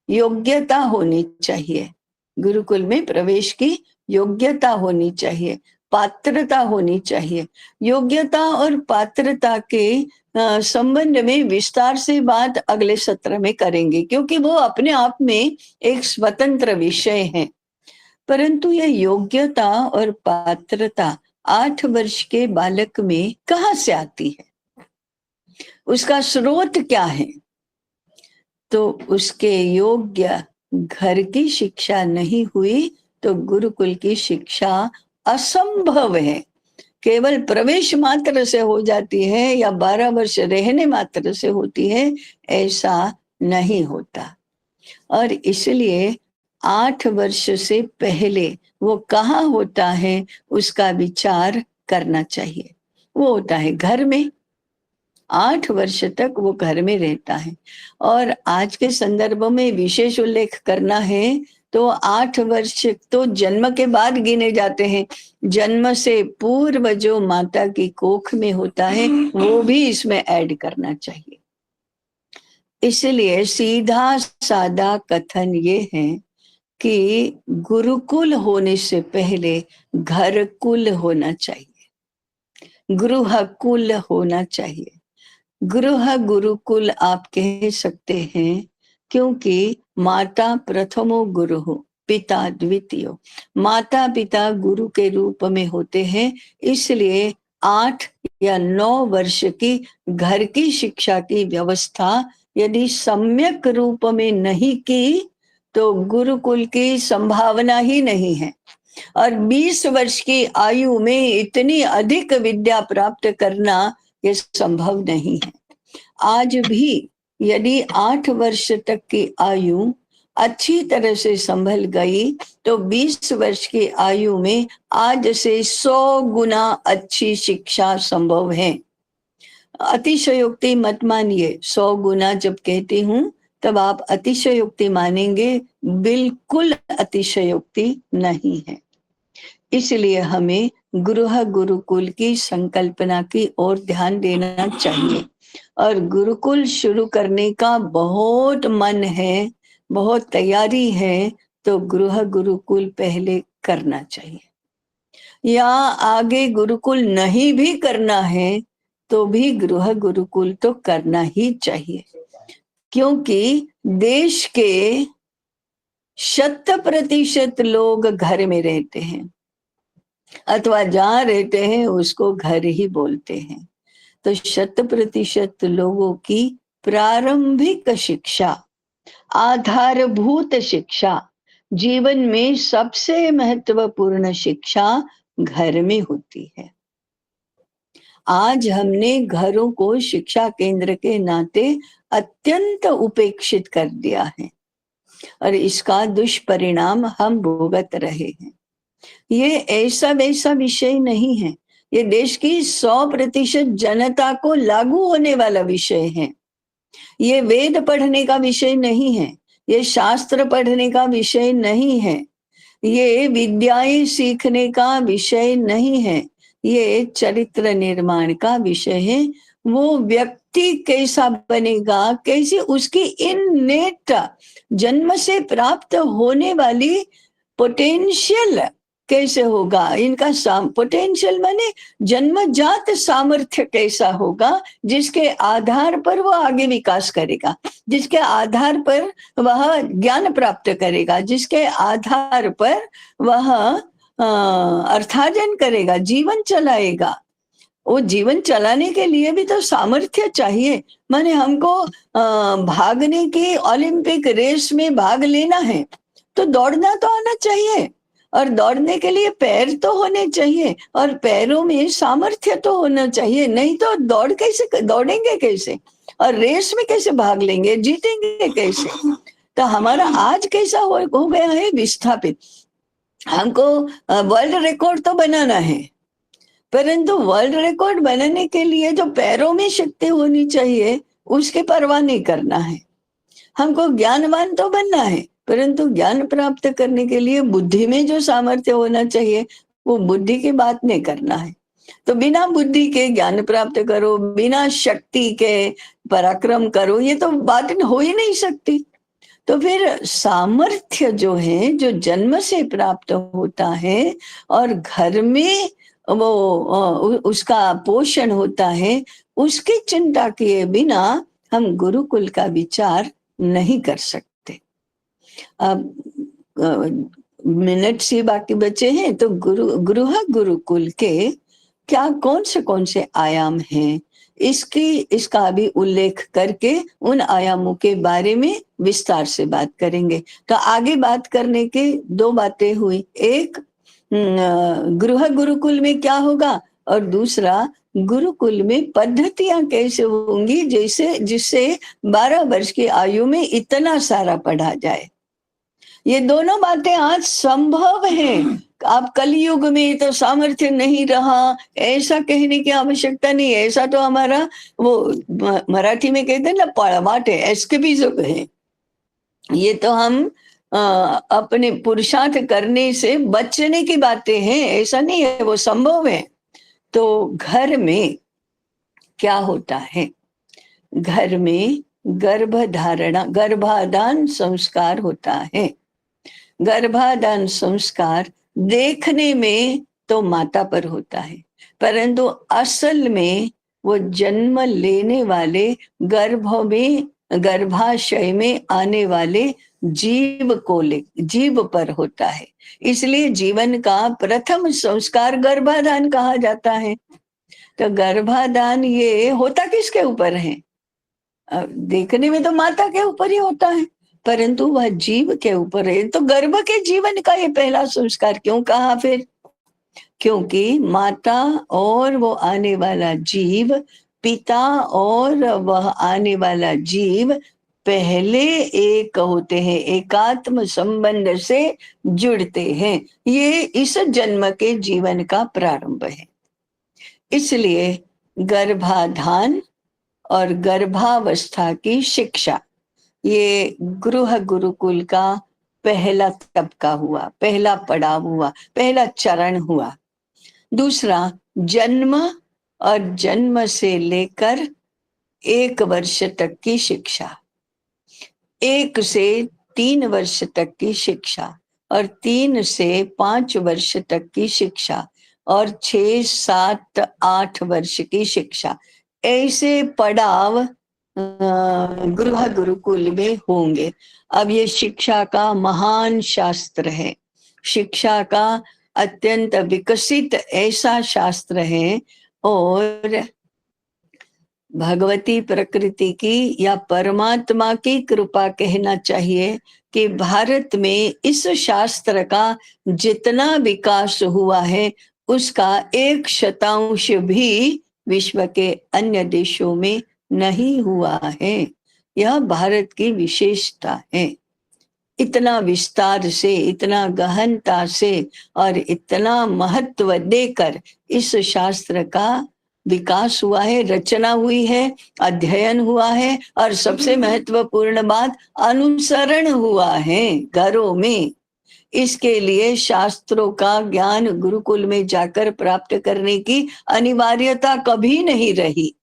योग्यता होनी चाहिए। गुरुकुल में प्रवेश की योग्यता होनी चाहिए, पात्रता होनी चाहिए। योग्यता और पात्रता के संबंध में विस्तार से बात अगले सत्र में करेंगे, क्योंकि वो अपने आप में एक स्वतंत्र विषय है। परंतु यह योग्यता और पात्रता 8 वर्ष के बालक में कहाँ से आती है, उसका स्रोत क्या है? तो उसके योग्य घर की शिक्षा नहीं हुई तो गुरुकुल की शिक्षा असंभव है। केवल प्रवेश मात्र से हो जाती है या 12 वर्ष रहने मात्र से होती है, ऐसा नहीं होता। और इसलिए 8 वर्ष से पहले वो कहाँ होता है उसका विचार करना चाहिए। वो होता है घर में, 8 वर्ष तक वो घर में रहता है। और आज के संदर्भ में विशेष उल्लेख करना है तो 8 वर्ष तो जन्म के बाद गिने जाते हैं। जन्म से पूर्व जो माता की कोख में होता है वो भी इसमें ऐड करना चाहिए। इसलिए सीधा सादा कथन ये है कि गुरुकुल होने से पहले घरकुल होना चाहिए, गृहकुल होना चाहिए। गृह गुरुकुल आप कह सकते हैं, क्योंकि माता प्रथमो गुरु हो, पिता द्वितीय। माता पिता गुरु के रूप में होते हैं, इसलिए 8 या 9 वर्ष की घर की शिक्षा की व्यवस्था यदि सम्यक रूप में नहीं की तो गुरुकुल की संभावना ही नहीं है। और 20 वर्ष की आयु में इतनी अधिक विद्या प्राप्त करना ये संभव नहीं है। आज भी यदि 8 वर्ष तक की आयु अच्छी तरह से संभल गई तो 20 वर्ष की आयु में आज से 100 गुना अच्छी शिक्षा संभव है। अतिशयोक्ति मत मानिए, 100 गुना जब कहती हूं तब आप अतिशयोक्ति मानेंगे, बिल्कुल अतिशयोक्ति नहीं है। इसलिए हमें गृह गुरुकुल की संकल्पना की ओर ध्यान देना चाहिए। और गुरुकुल शुरू करने का बहुत मन है, बहुत तैयारी है, तो गृह गुरुकुल पहले करना चाहिए। या आगे गुरुकुल नहीं भी करना है तो भी गृह गुरुकुल तो करना ही चाहिए, क्योंकि देश के 100% लोग घर में रहते हैं अथवा जहाँ रहते हैं उसको घर ही बोलते हैं। तो 100% लोगों की प्रारंभिक शिक्षा, आधारभूत शिक्षा, जीवन में सबसे महत्वपूर्ण शिक्षा घर में होती है। आज हमने घरों को शिक्षा केंद्र के नाते अत्यंत उपेक्षित कर दिया है और इसका दुष्परिणाम हम भुगत रहे हैं। ये ऐसा वैसा विषय नहीं है, ये देश की 100% जनता को लागू होने वाला विषय है। ये वेद पढ़ने का विषय नहीं है, ये शास्त्र पढ़ने का विषय नहीं है, ये विद्याएं सीखने का विषय नहीं है, ये चरित्र निर्माण का विषय है। वो व्यक्ति कैसा बनेगा, कैसे उसकी इननेट जन्म से प्राप्त होने वाली पोटेंशियल कैसे होगा, इनका पोटेंशियल माने जन्मजात सामर्थ्य कैसा होगा, जिसके आधार पर वह आगे विकास करेगा, जिसके आधार पर वह ज्ञान प्राप्त करेगा, जिसके आधार पर वह अर्थार्जन करेगा, जीवन चलाएगा। वो जीवन चलाने के लिए भी तो सामर्थ्य चाहिए। माने हमको भागने की ओलंपिक रेस में भाग लेना है तो दौड़ना तो आना चाहिए, और दौड़ने के लिए पैर तो होने चाहिए और पैरों में सामर्थ्य तो होना चाहिए, नहीं तो दौड़ेंगे कैसे और रेस में कैसे भाग लेंगे, जीतेंगे कैसे। तो हमारा आज कैसा हो गया है विस्थापित। हमको वर्ल्ड रिकॉर्ड तो बनाना है, परंतु वर्ल्ड रिकॉर्ड बनाने के लिए जो पैरों में शक्ति होनी चाहिए उसकी परवाह नहीं करना है। हमको ज्ञानवान तो बनना है, परंतु ज्ञान प्राप्त करने के लिए बुद्धि में जो सामर्थ्य होना चाहिए वो बुद्धि की बात नहीं करना है। तो बिना बुद्धि के ज्ञान प्राप्त करो, बिना शक्ति के पराक्रम करो, ये तो बात हो ही नहीं सकती। तो फिर सामर्थ्य जो है, जो जन्म से प्राप्त होता है और घर में वो उसका पोषण होता है, उसकी चिंता किए बिना हम गुरुकुल का विचार नहीं कर सकते। अब मिनट से बाकी बचे हैं, तो गृह गुरुकुल के क्या कौन से आयाम हैं, इसका भी उल्लेख करके उन आयामों के बारे में विस्तार से बात करेंगे। तो आगे बात करने के दो बातें हुई, एक गृह गुरुकुल में क्या होगा और दूसरा गुरुकुल में पद्धतियां कैसे होंगी जैसे जिससे 12 वर्ष की आयु में इतना सारा पढ़ा जाए। ये दोनों बातें आज संभव हैं। आप कलयुग में तो सामर्थ्य नहीं रहा ऐसा कहने की आवश्यकता नहीं है। ऐसा तो हमारा वो मराठी में कहते हैं ना, पळवाट है, एस्केपिज्म है। ये तो हम अपने पुरुषार्थ करने से बचने की बातें हैं, ऐसा नहीं है, वो संभव है। तो घर में क्या होता है, घर में गर्भाधान संस्कार होता है। गर्भाधान संस्कार देखने में तो माता पर होता है, परंतु असल में वो जन्म लेने वाले गर्भाशय में आने वाले जीव पर होता है। इसलिए जीवन का प्रथम संस्कार गर्भाधान कहा जाता है। तो गर्भाधान ये होता किसके ऊपर है? देखने में तो माता के ऊपर ही होता है, परंतु वह जीव के ऊपर है। तो गर्भ के जीवन का ये पहला संस्कार क्यों कहा फिर? क्योंकि माता और वो आने वाला जीव, पिता और वह आने वाला जीव पहले एक होते हैं, एकात्म संबंध से जुड़ते हैं। ये इस जन्म के जीवन का प्रारंभ है। इसलिए गर्भाधान और गर्भावस्था की शिक्षा ये गृह गुरुकुल का पहला तबका हुआ, पहला पड़ाव हुआ, पहला चरण हुआ। दूसरा, जन्म और जन्म से लेकर 1 वर्ष तक की शिक्षा, 1 से 3 वर्ष तक की शिक्षा, और 3 से 5 वर्ष तक की शिक्षा, और 6, 7, 8 वर्ष की शिक्षा। ऐसे पड़ाव गृह गुरुकुल में होंगे। अब ये शिक्षा का महान शास्त्र है, शिक्षा का अत्यंत विकसित ऐसा शास्त्र है। और भगवती प्रकृति की या परमात्मा की कृपा कहना चाहिए कि भारत में इस शास्त्र का जितना विकास हुआ है उसका 1% भी विश्व के अन्य देशों में नहीं हुआ है। यह भारत की विशेषता है। इतना विस्तार से, इतना गहनता से और इतना महत्व देकर इस शास्त्र का विकास हुआ है, रचना हुई है, अध्ययन हुआ है, और सबसे महत्वपूर्ण बात अनुसरण हुआ है घरों में। इसके लिए शास्त्रों का ज्ञान गुरुकुल में जाकर प्राप्त करने की अनिवार्यता कभी नहीं रही।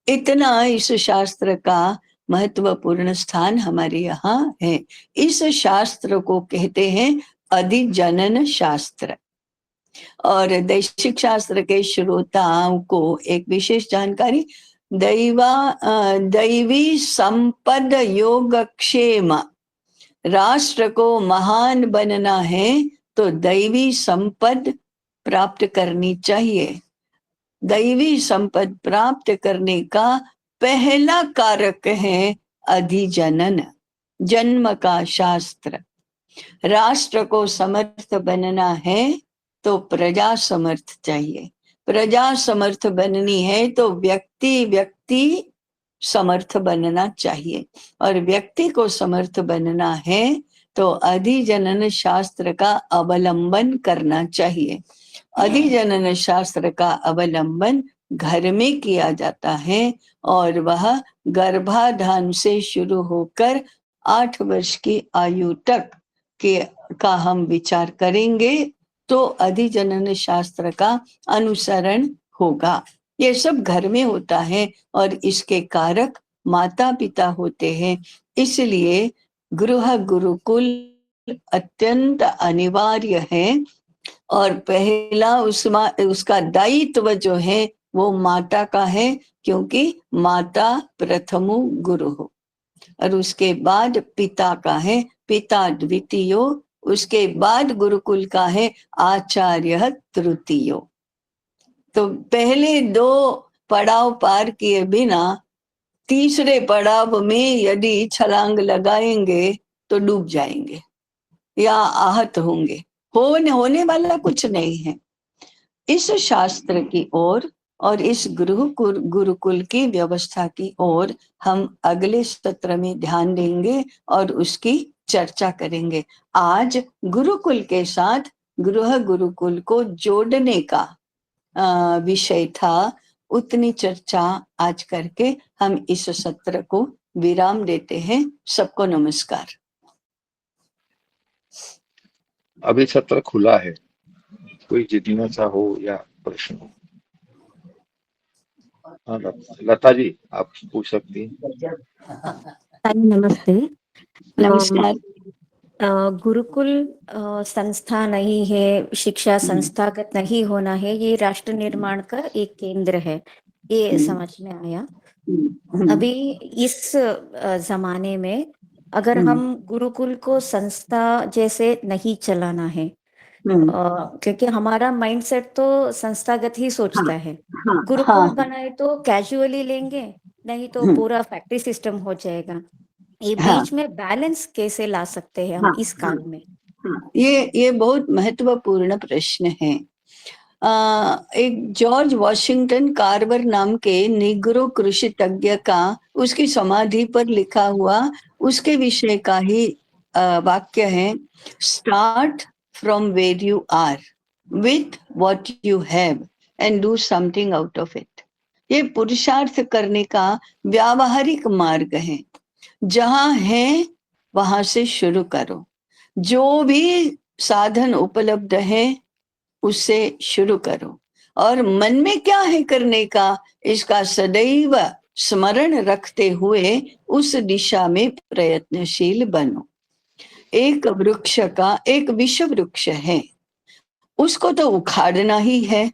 इतना इस शास्त्र का महत्वपूर्ण स्थान हमारे यहाँ है। इस शास्त्र को कहते हैं अधिजनन शास्त्र। और दैशिक शास्त्र के श्रोताओं को एक विशेष जानकारी, दैवी संपद योगक्षेम, राष्ट्र को महान बनना है तो दैवी संपद प्राप्त करनी चाहिए। दैवी संपद प्राप्त करने का पहला कारक है अधिजनन, जन्म का शास्त्र। राष्ट्र को समर्थ बनना है तो प्रजा समर्थ चाहिए, प्रजा समर्थ बननी है तो व्यक्ति समर्थ बनना चाहिए, और व्यक्ति को समर्थ बनना है तो अधिजनन शास्त्र का अवलंबन करना चाहिए। अधिजनन शास्त्र का अवलंबन घर में किया जाता है और वह गर्भाधान से शुरू होकर 8 वर्ष की आयु तक के का हम विचार करेंगे तो अधिजनन शास्त्र का अनुसरण होगा। ये सब घर में होता है और इसके कारक माता पिता होते हैं। इसलिए गृह गुरुकुल अत्यंत अनिवार्य है और पहला उसका दायित्व जो है वो माता का है, क्योंकि माता प्रथमो गुरु हो। और उसके बाद पिता का है, पिता द्वितीयो। उसके बाद गुरुकुल का है आचार्य तृतीयो। तो पहले 2 पड़ाव पार किए बिना तीसरे पड़ाव में यदि छलांग लगाएंगे तो डूब जाएंगे या आहत होंगे। होने वाला कुछ नहीं है। इस शास्त्र की ओर और इस गुरुकुल की व्यवस्था की ओर हम अगले सत्र में ध्यान देंगे और उसकी चर्चा करेंगे। आज गुरुकुल के साथ गृह गुरुकुल को जोड़ने का विषय था। उतनी चर्चा आज करके हम इस सत्र को विराम देते हैं। सबको नमस्कार। अभी सत्र खुला है, कोई जिज्ञासा हो या प्रश्न हो। हाँ लता जी, आप पूछ सकती हैं। नमस्ते। नमस्कार। गुरुकुल संस्था नहीं है, शिक्षा संस्थागत नहीं होना है, ये राष्ट्र निर्माण का एक केंद्र है, ये समझ में आया। अभी इस जमाने में अगर हम गुरुकुल को संस्था जैसे नहीं चलाना है, क्योंकि हमारा माइंडसेट तो संस्थागत ही सोचता है। गुरुकुल बनाए तो कैजुअली लेंगे, नहीं तो पूरा फैक्ट्री सिस्टम हो जाएगा। ये बीच में बैलेंस कैसे ला सकते हैं हम इस काल में? ये बहुत महत्वपूर्ण प्रश्न है। एक जॉर्ज वॉशिंगटन कार्वर नाम के निग्रो कृषि तज्ञ का उसकी समाधि पर लिखा हुआ उसके विषय का ही वाक्य है, start from where you are with what you have and do something out of it. ये पुरुषार्थ करने का व्यावहारिक मार्ग है। जहां है वहां से शुरू करो। जो भी साधन उपलब्ध है उससे शुरू करो और मन में क्या है करने का इसका सदैव स्मरण रखते हुए उस दिशा में प्रयत्नशील बनो। एक वृक्ष का एक विश्व वृक्ष है, उसको तो उखाड़ना ही है,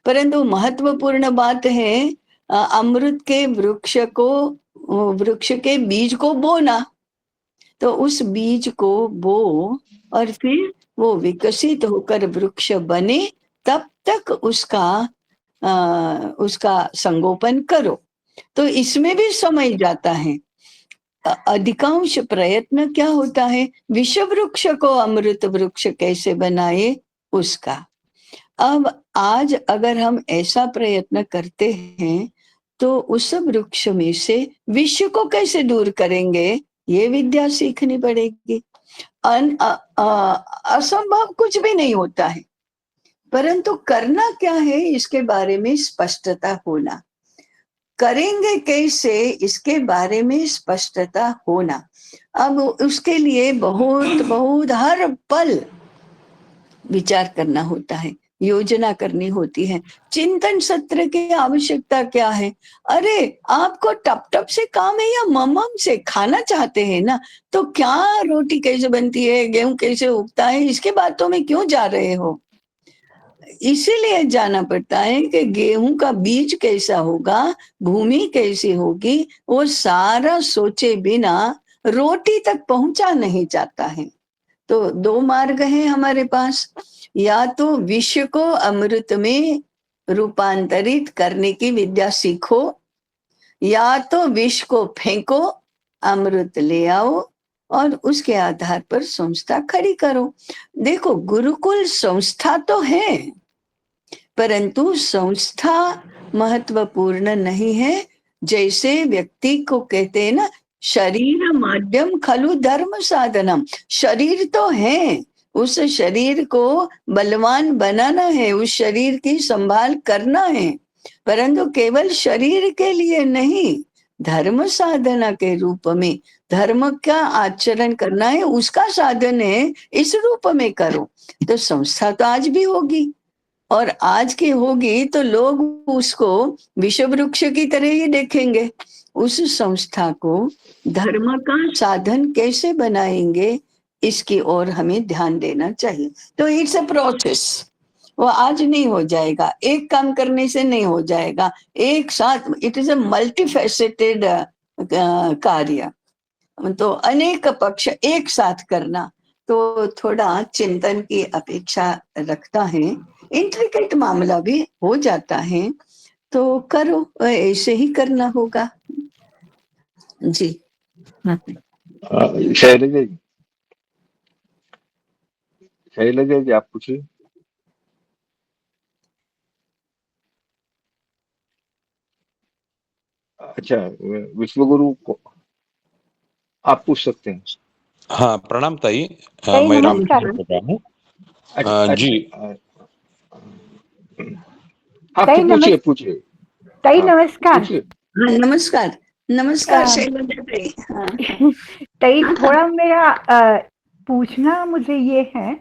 परंतु महत्वपूर्ण बात है अमृत के वृक्ष के बीज को बोना। तो उस बीज को बो और फिर वो विकसित होकर वृक्ष बने, तब तक उसका संगोपन करो। तो इसमें भी समय जाता है। अधिकांश प्रयत्न क्या होता है, विश्व वृक्ष को अमृत वृक्ष कैसे बनाए उसका। अब आज अगर हम ऐसा प्रयत्न करते हैं तो उस वृक्ष में से विश्व को कैसे दूर करेंगे, ये विद्या सीखनी पड़ेगी। असंभव कुछ भी नहीं होता है, परंतु करना क्या है इसके बारे में स्पष्टता होना, करेंगे कैसे इसके बारे में स्पष्टता होना। अब उसके लिए बहुत बहुत हर पल विचार करना होता है, योजना करनी होती है। चिंतन सत्र की आवश्यकता क्या है? अरे आपको टप टप से काम है या ममम से खाना चाहते हैं ना, तो क्या रोटी कैसे बनती है, गेहूं कैसे उगता है, इसके बातों में क्यों जा रहे हो? इसीलिए जाना पड़ता है कि गेहूं का बीज कैसा होगा, भूमि कैसी होगी, वो सारा सोचे बिना रोटी तक पहुंचा नहीं जाता है। तो 2 मार्ग हैं हमारे पास, या तो विश्व को अमृत में रूपांतरित करने की विद्या सीखो, या तो विश्व को फेंको, अमृत ले आओ और उसके आधार पर संस्था खड़ी करो। देखो गुरुकुल संस्था तो है, परंतु संस्था महत्वपूर्ण नहीं है। जैसे व्यक्ति को कहते हैं ना शरीर माध्यम खलु धर्म साधनम। शरीर तो है, उस शरीर को बलवान बनाना है, उस शरीर की संभाल करना है, परंतु केवल शरीर के लिए नहीं, धर्म साधना के रूप में धर्म का आचरण करना है, उसका साधन है, इस रूप में करो। तो संस्था तो आज भी होगी, और आज की होगी तो लोग उसको विश्व वृक्ष की तरह ही देखेंगे। उस संस्था को धर्म का साधन कैसे बनाएंगे, इसकी ओर हमें ध्यान देना चाहिए। तो इट्स अ प्रोसेस, वो आज नहीं हो जाएगा, एक काम करने से नहीं हो जाएगा, एक साथ इट इज अ मल्टीफेसेटेड कार्य, तो अनेक पक्ष एक साथ करना तो थोड़ा चिंतन की अपेक्षा रखता है, इंट्रिकेट मामला भी हो जाता है, तो करो, ऐसे ही करना होगा जी। शैलजा जी, शैलजा जी आप पूछिए। अच्छा, विश्वगुरु को आप पूछ सकते हैं। हाँ, प्रणाम ताई। ताई मैं नमस्कार। रामकृष्ण बोल रहा हूँ। अच्छा, जी। आप ताई पूछिए पूछिए। ताई हाँ, नमस्कार। पूछिए। हाँ, नमस्कार नमस्कार अ, शैलजा जी। हाँ, ताई थोड़ा मेरा पूछना मुझे ये है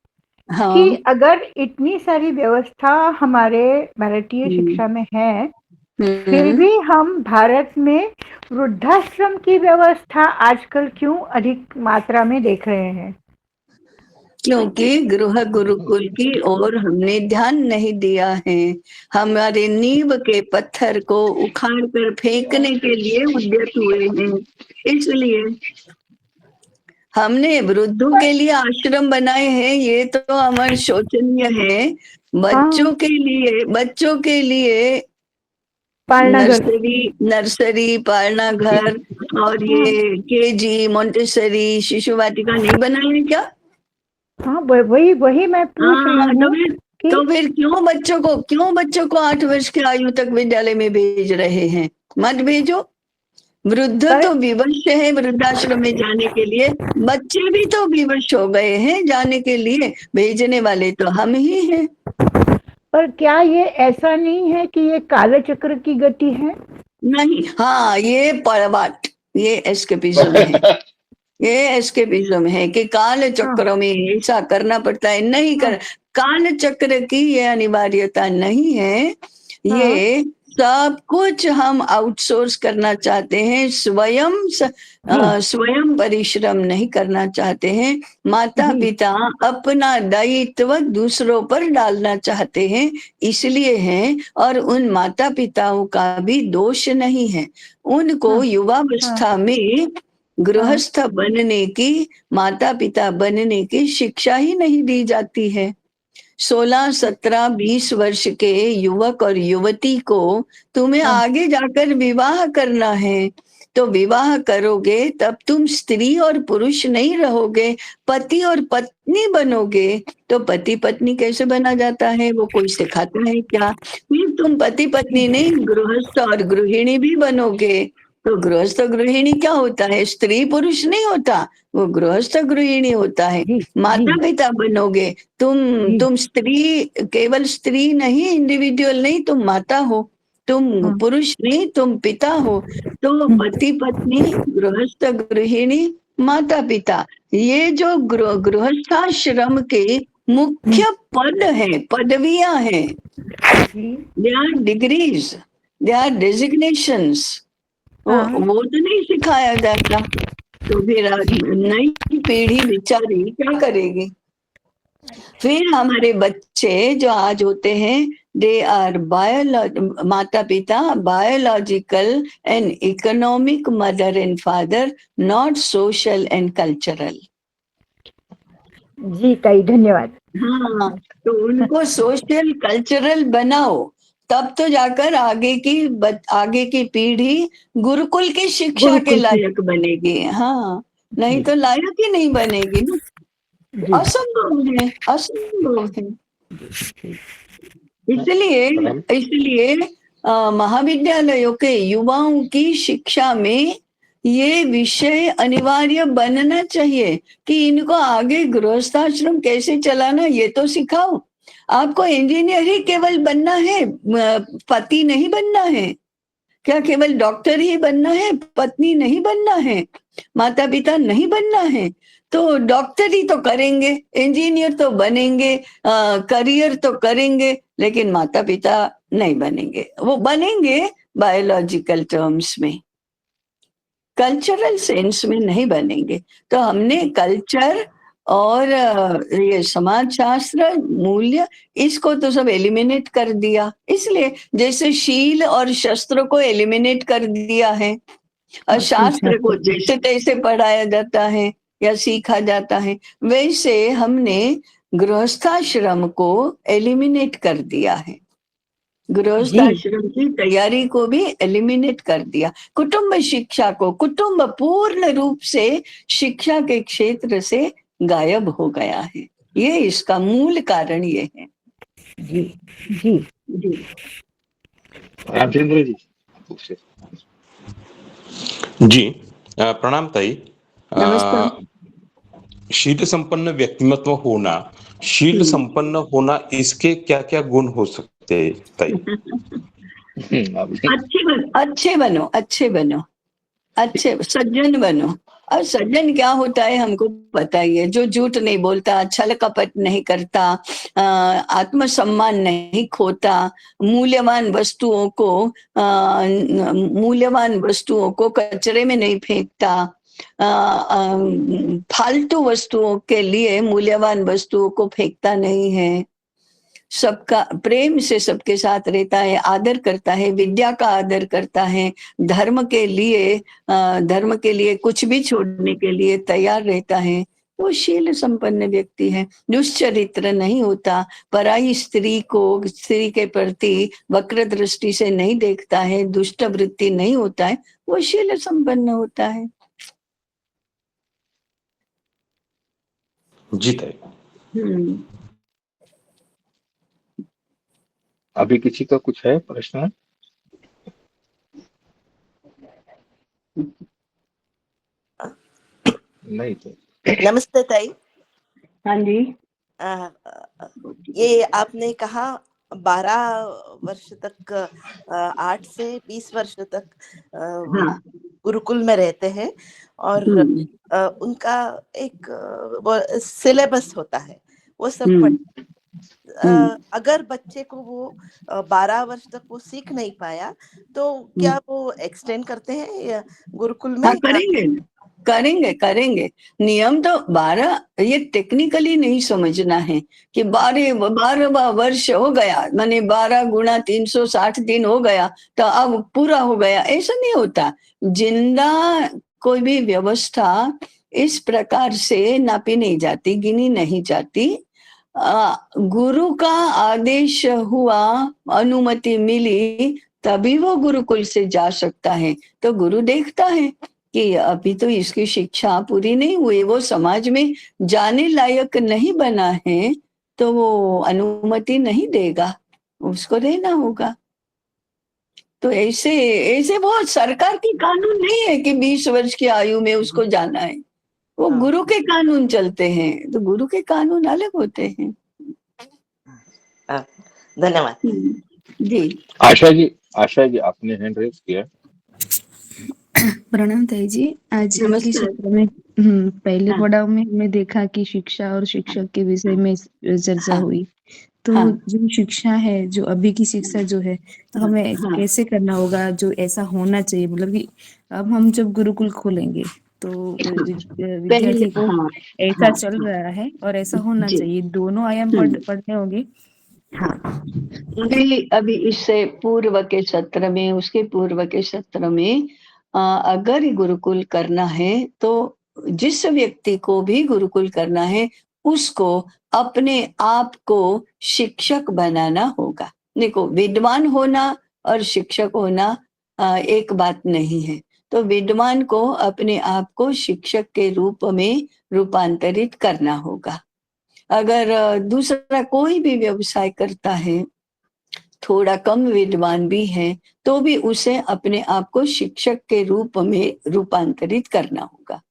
हाँ, कि अगर इतनी सारी व्यवस्था हमारे भारतीय शिक्षा में है, फिर भी हम भारत में वृद्धाश्रम की व्यवस्था आजकल क्यों अधिक मात्रा में देख रहे हैं? क्योंकि गृह गुरुकुल की ओर हमने ध्यान नहीं दिया है, हमारे नींव के पत्थर को उखाड़ कर फेंकने के लिए उद्यत हुए हैं, इसलिए हमने वृद्धों के लिए आश्रम बनाए हैं, ये तो हमारे शोचनीय है। हाँ, बच्चों के लिए पालना घर। नर्सरी पालना घर और हाँ, ये केजी मोंटेसरी शिशु वाटिका नहीं बनाए क्या? हाँ, वही वही मैं पूछ रही हाँ, हूँ कि तो फिर क्यों बच्चों को 8 वर्ष की आयु तक विद्यालय में भेज रहे हैं? मत भेजो। वृद्ध पर तो विवश है वृद्धाश्रम में जाने के लिए, बच्चे भी तो विवश हो गए हैं जाने के लिए, भेजने वाले तो हम ही हैं। पर क्या ये ऐसा नहीं है कि ये काले चक्र की गति है? नहीं, हाँ, ये पड़वाट, ये एस्केपिज्म है, ये एस्केपिज्म है कि काल हाँ, चक्र में ऐसा करना पड़ता है, नहीं हाँ, कर, काल चक्र की ये अनिवार्यता नहीं है। हाँ, ये सब कुछ हम आउटसोर्स करना चाहते हैं, स्वयं परिश्रम नहीं करना चाहते हैं। माता जी, पिता अपना दायित्व दूसरों पर डालना चाहते हैं, इसलिए हैं, और उन माता पिताओं का भी दोष नहीं है। उनको हाँ, हाँ, युवावस्था में हाँ, गृहस्थ बनने की, माता पिता बनने की शिक्षा ही नहीं दी जाती है। 16, 17, 20 वर्ष के युवक और युवती को तुम्हें हाँ, आगे जाकर विवाह करना है, तो विवाह करोगे तब तुम स्त्री और पुरुष नहीं रहोगे, पति और पत्नी बनोगे। तो पति पत्नी कैसे बना जाता है, वो कोई सिखाता है क्या? फिर तुम पति पत्नी नहीं, गृहस्थ और गृहिणी भी बनोगे। तो गृहस्थ गृहिणी क्या होता है? स्त्री पुरुष नहीं होता, वो गृहस्थ गृहिणी होता है। जी, जी, माता पिता बनोगे, जी, तुम स्त्री, केवल स्त्री नहीं, इंडिविजुअल नहीं, तुम माता हो, तुम हाँ, पुरुष नहीं, तुम पिता हो। तो पति पत्नी, गृहस्थ गृहिणी, माता पिता, ये जो गृहस्थाश्रम के मुख्य पद है, पदवियां हैं, जी, they are degrees, they are designations, हाँ, वो तो नहीं सिखाया जाता। तो फिर नई पीढ़ी बेचारी क्या करेगी? फिर हमारे बच्चे जो आज होते हैं, दे आर माता पिता biological and economic mother and father, not social and cultural. जी ताई धन्यवाद। हाँ, तो उनको सोशल कल्चरल बनाओ, तब तो जाकर आगे की पीढ़ी गुरुकुल की शिक्षा के गुरुकुल की। लायक बनेगी। हाँ, नहीं जी, तो लायक ही नहीं बनेगी ना, जी, असंभव है, असंभव है। इसलिए प्रणाम। इसलिए महाविद्यालयों के युवाओं की शिक्षा में ये विषय अनिवार्य बनना चाहिए कि इनको आगे गृहस्थाश्रम कैसे चलाना ये तो सिखाओ। आपको इंजीनियर ही केवल बनना है, पति नहीं बनना है क्या? केवल डॉक्टर ही बनना है, पत्नी नहीं बनना है, माता पिता नहीं बनना है? तो डॉक्टर ही तो करेंगे, इंजीनियर तो बनेंगे, करियर तो करेंगे, लेकिन माता पिता नहीं बनेंगे। वो बनेंगे बायोलॉजिकल टर्म्स में, कल्चरल सेंस में नहीं बनेंगे। तो हमने कल्चर और ये समाज शास्त्र मूल्य इसको तो सब एलिमिनेट कर दिया। इसलिए जैसे शील और शस्त्र को एलिमिनेट कर दिया है और शास्त्र को जैसे तैसे पढ़ाया जाता है या सीखा जाता है, वैसे हमने गृहस्थाश्रम को एलिमिनेट कर दिया है। गृहस्थाश्रम की तैयारी को भी एलिमिनेट कर दिया। कुटुंब शिक्षा को, कुटुंब पूर्ण रूप से शिक्षा के क्षेत्र से गायब हो गया है। ये इसका मूल कारण ये है। जी जी जी रामचंद्र जी। जी प्रणाम ताई। नमस्कार। शील संपन्न व्यक्तिमत्व होना, शील संपन्न होना, इसके क्या क्या गुण हो सकते हैं ताई? अच्छे बनो, अच्छे बनो, अच्छे सज्जन बनो। और सज्जन क्या होता है हमको पता ही है। जो झूठ नहीं बोलता, छल कपट नहीं करता, आत्मसम्मान नहीं खोता, मूल्यवान वस्तुओं को कचरे में नहीं फेंकता, फालतू वस्तुओं के लिए मूल्यवान वस्तुओं को फेंकता नहीं है, सबका प्रेम से सबके साथ रहता है, आदर करता है, विद्या का आदर करता है, धर्म के लिए कुछ भी छोड़ने के लिए तैयार रहता है, वो शील संपन्न व्यक्ति है। दुष्चरित्र नहीं होता, पराई स्त्री के प्रति वक्र दृष्टि से नहीं देखता है, दुष्ट वृत्ति नहीं होता है, वो शील संपन्न होता है। जी ताई। अभी किसी का कुछ है प्रश्न? नहीं तो नमस्ते ताई। हाँ जी। ये आपने कहा 12 वर्ष तक, 8 से 20 वर्ष तक गुरुकुल में रहते हैं और उनका एक सिलेबस होता है, वो सब अगर बच्चे को वो 12 वर्ष तक वो सीख नहीं पाया तो क्या वो एक्सटेंड करते हैं या गुरुकुल में? हाँ, करेंगे। नियम तो 12, ये टेक्निकली नहीं समझना है कि 12 वर्ष हो गया, माने 12 गुणा 360 दिन हो गया तो अब पूरा हो गया, ऐसा नहीं होता। जिंदा कोई भी व्यवस्था इस प्रकार से नापी नहीं जाती, गिनी नहीं जाती। गुरु का आदेश हुआ, अनुमति मिली, तभी वो गुरुकुल से जा सकता है। तो गुरु देखता है कि अभी तो इसकी शिक्षा पूरी नहीं हुई, वो समाज में जाने लायक नहीं बना है, तो वो अनुमति नहीं देगा, उसको रहना होगा। तो ऐसे बहुत सरकार की कानून नहीं है कि 20 वर्ष की आयु में उसको जाना है। वो गुरु के कानून चलते हैं, तो गुरु के कानून अलग होते हैं। धन्यवाद जी। आशा जी आपने हैंड रेज किया। प्रणाम ताई जी। आज के क्षेत्र में पहले पड़ाव में हमने देखा कि शिक्षा और शिक्षक के विषय में चर्चा हुई। तो जो शिक्षा है, जो अभी की शिक्षा जो है, तो हमें कैसे करना होगा, जो ऐसा होना चाहिए, मतलब कि अब हम जब गुरुकुल खोलेंगे तो विद्यार्थी को ऐसा चल रहा है और ऐसा होना चाहिए, दोनों आयाम पढ़ने होंगे। अभी इससे पूर्व के सत्र में, उसके पूर्व के सत्र में अगर गुरुकुल करना है तो जिस व्यक्ति को भी गुरुकुल करना है उसको अपने आप को शिक्षक बनाना होगा। देखो, विद्वान होना और शिक्षक होना एक बात नहीं है। तो विद्वान को अपने आप को शिक्षक के रूप में रूपांतरित करना होगा। अगर दूसरा कोई भी व्यवसाय करता है थोड़ा कम विद्वान भी है, तो भी उसे अपने आप को शिक्षक के रूप में रूपांतरित करना होगा।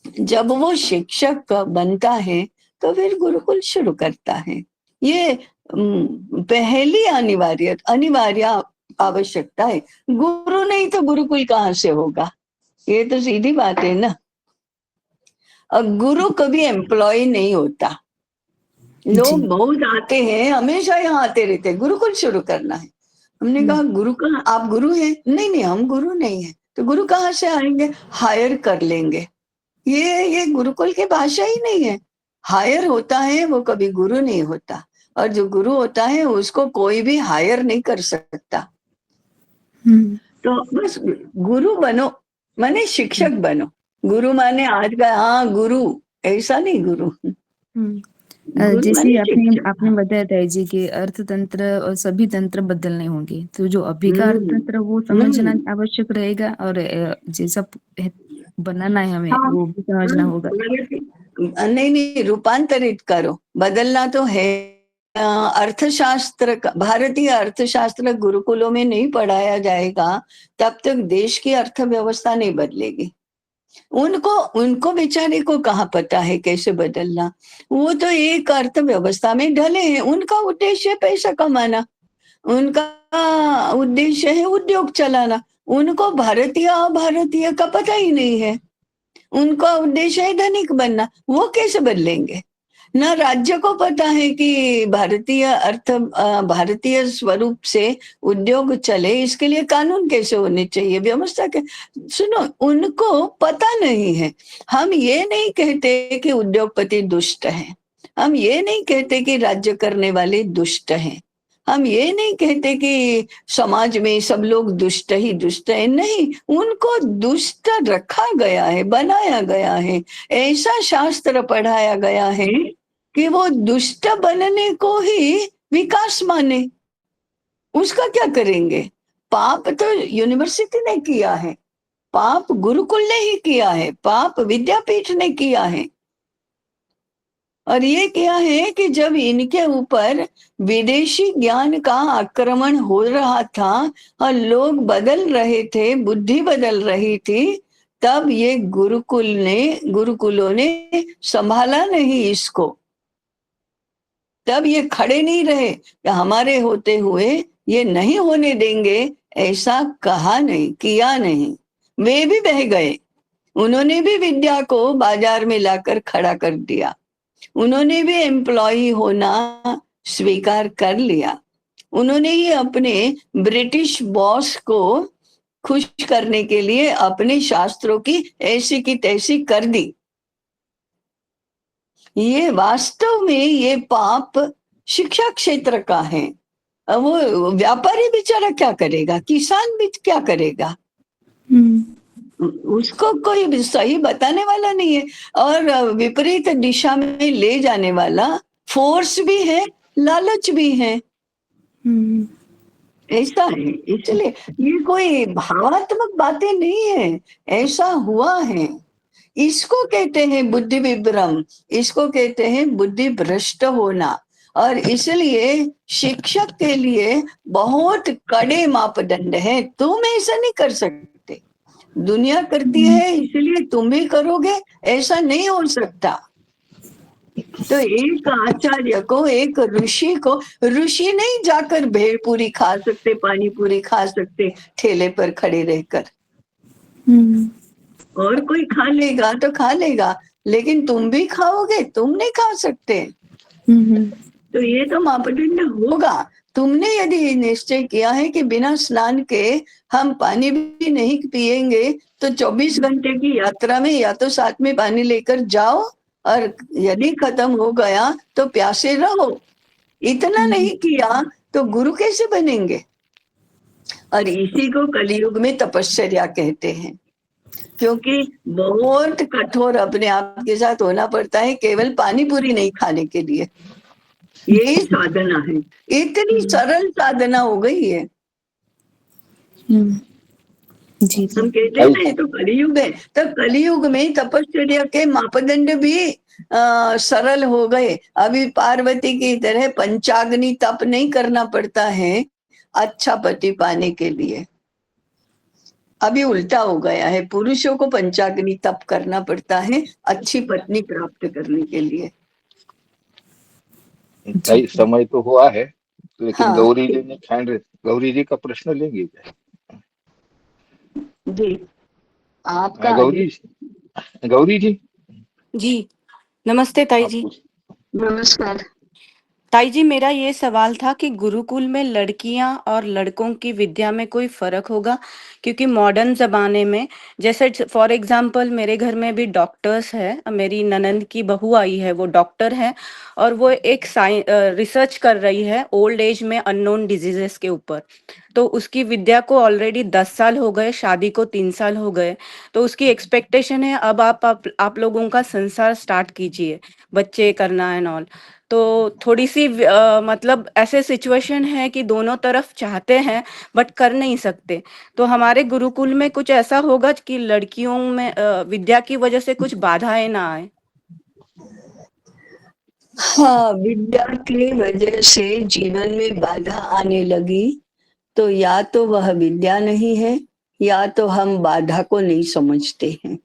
जब वो शिक्षक बनता है तो फिर गुरुकुल शुरू करता है। ये पहली अनिवार्य आवश्यकता है। गुरु नहीं तो गुरुकुल कहाँ से होगा? ये तो सीधी बात है ना। अब गुरु कभी एम्प्लॉय नहीं होता। लोग बहुत आते हैं, हमेशा यहाँ आते रहते हैं, गुरुकुल शुरू करना है। हमने कहा गुरु कहाँ? आप गुरु हैं? नहीं, हम गुरु नहीं है। तो गुरु कहाँ से आएंगे? हायर कर लेंगे। ये गुरुकुल की भाषा ही नहीं है। हायर होता है वो कभी गुरु नहीं होता, और जो गुरु होता है उसको कोई भी हायर नहीं कर सकता। तो बस गुरु बनो, माने शिक्षक बनो। गुरु माने आज का हाँ गुरु, ऐसा नहीं गुरु। गुरु जैसे माने आपने शिक्षक। आपने बताया था जी कि अर्थतंत्र और सभी तंत्र बदलने होंगे, तो जो अभी का अर्थतंत्र वो समझना आवश्यक रहेगा, और जैसा बनाना है हमें वो भी समझना होगा। नहीं, रूपांतरित करो, बदलना तो है। अर्थशास्त्र का, भारतीय अर्थशास्त्र गुरुकुलों में नहीं पढ़ाया जाएगा तब तक देश की अर्थव्यवस्था नहीं बदलेगी। उनको बेचारे को कहाँ पता है कैसे बदलना। वो तो एक अर्थव्यवस्था में ढले हैं। उनका उद्देश्य है पैसा कमाना, उनका उद्देश्य है उद्योग चलाना। उनको भारतीय अभारतीय का पता ही नहीं है। उनका उद्देश्य है धनिक बनना। वो कैसे बदलेंगे? ना राज्य को पता है कि भारतीय स्वरूप से उद्योग चले, इसके लिए कानून कैसे होने चाहिए, व्यवस्था के। सुनो, उनको पता नहीं है। हम ये नहीं कहते कि उद्योगपति दुष्ट हैं, हम ये नहीं कहते कि राज्य करने वाले दुष्ट हैं, हम ये नहीं कहते कि समाज में सब लोग दुष्ट ही दुष्ट है। नहीं, उनको दुष्ट रखा गया है, बनाया गया है, ऐसा शास्त्र पढ़ाया गया है कि वो दुष्ट बनने को ही विकास माने। उसका क्या करेंगे? पाप तो यूनिवर्सिटी ने किया है, पाप गुरुकुल ने ही किया है, पाप विद्यापीठ ने किया है। और ये क्या है कि जब इनके ऊपर विदेशी ज्ञान का आक्रमण हो रहा था और लोग बदल रहे थे, बुद्धि बदल रही थी, तब ये गुरुकुलों ने संभाला नहीं इसको। तब ये खड़े नहीं रहे कि हमारे होते हुए ये नहीं होने देंगे, ऐसा कहा नहीं, किया नहीं। वे भी बह गए, उन्होंने भी विद्या को बाजार में लाकर खड़ा कर दिया, उन्होंने भी एम्प्लॉय होना स्वीकार कर लिया, उन्होंने ही अपने ब्रिटिश बॉस को खुश करने के लिए अपने शास्त्रों की ऐसी की तैसी कर दी। ये वास्तव में ये पाप शिक्षा क्षेत्र का है। वो व्यापारी बेचारा क्या करेगा, किसान भी क्या करेगा, उसको कोई सही बताने वाला नहीं है, और विपरीत दिशा में ले जाने वाला फोर्स भी है, लालच भी है। ऐसा है। इसलिए ये कोई भावात्मक बातें नहीं है, ऐसा हुआ है। इसको कहते हैं बुद्धि विभ्रम, इसको कहते हैं बुद्धि भ्रष्ट होना। और इसलिए शिक्षक के लिए बहुत कड़े मापदंड हैं। तुम ऐसा नहीं कर सकते, दुनिया करती है इसलिए तुम भी करोगे, ऐसा नहीं हो सकता। तो एक आचार्य को, एक ऋषि को, ऋषि नहीं जाकर भेड़ पूरी खा सकते, पानी पूरी खा सकते ठेले पर खड़े रहकर। और कोई खा लेगा तो खा लेगा, लेकिन तुम भी खाओगे? तुम नहीं खा सकते। तो ये तो मापदंड होगा। तुमने यदि निश्चय किया है कि बिना स्नान के हम पानी भी नहीं पिएंगे, तो 24 घंटे की यात्रा में या तो साथ में पानी लेकर जाओ, और यदि खत्म हो गया तो प्यासे रहो। इतना नहीं किया तो गुरु कैसे बनेंगे? और इसी को कलयुग में तपस्या कहते हैं, क्योंकि बहुत कठोर अपने आप के साथ होना पड़ता है केवल पानी पूरी नहीं खाने के लिए। यही साधना है, इतनी सरल साधना हो गई है। जी हम कहते हैं ना ये तो कलियुग है, तो कलियुग में तपश्चर्या के मापदंड भी सरल हो गए। अभी पार्वती की तरह पंचाग्नि तप नहीं करना पड़ता है अच्छा पति पाने के लिए। अभी उल्टा हो गया है, पुरुषों को पंचाग्नि तप करना पड़ता है अच्छी पत्नी प्राप्त करने के लिए। भाई समय तो हुआ है, लेकिन हाँ गौरी जी ने गौरी जी का प्रश्न लेंगे क्या? जी, आपका गौरी गौरी जी जी नमस्ते ताई आप जी। कुछ नमस्कार। ताई जी मेरा ये सवाल था कि गुरुकुल में लड़कियां और लड़कों की विद्या में कोई फर्क होगा? क्योंकि मॉडर्न जमाने में, जैसे फॉर एग्जांपल मेरे घर में भी डॉक्टर्स है, मेरी ननंद की बहू आई है वो डॉक्टर है और वो एक रिसर्च कर रही है ओल्ड एज में अननोन डिजीजेस के ऊपर। तो उसकी विद्या को ऑलरेडी 10 साल हो गए, शादी को 3 साल हो गए। तो उसकी एक्सपेक्टेशन है अब आप लोगों का संसार स्टार्ट कीजिए, बच्चे करना एंड ऑल। तो थोड़ी सी मतलब ऐसे सिचुएशन है कि दोनों तरफ चाहते हैं बट कर नहीं सकते। तो हमारे गुरुकुल में कुछ ऐसा होगा कि लड़कियों में विद्या की वजह से कुछ बाधाएं ना आए? हाँ, विद्या की वजह से जीवन में बाधा आने लगी तो या तो वह विद्या नहीं है या तो हम बाधा को नहीं समझते हैं।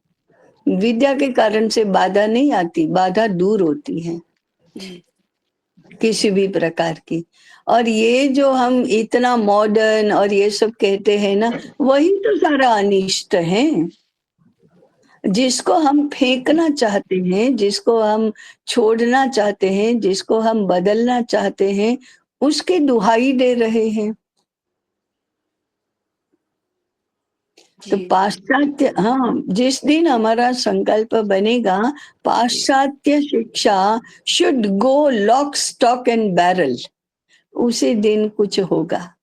विद्या के कारण से बाधा नहीं आती, बाधा दूर होती है जी किसी भी प्रकार की। और ये जो हम इतना मॉडर्न और ये सब कहते हैं ना, वही तो सारा अनिष्ट है। जिसको हम फेंकना चाहते हैं, जिसको हम छोड़ना चाहते हैं, जिसको हम बदलना चाहते हैं, उसकी दुहाई दे रहे हैं। तो जी पाश्चात्य, हाँ, जिस दिन हमारा संकल्प बनेगा पाश्चात्य शिक्षा should go lock stock and barrel, उसी दिन कुछ होगा,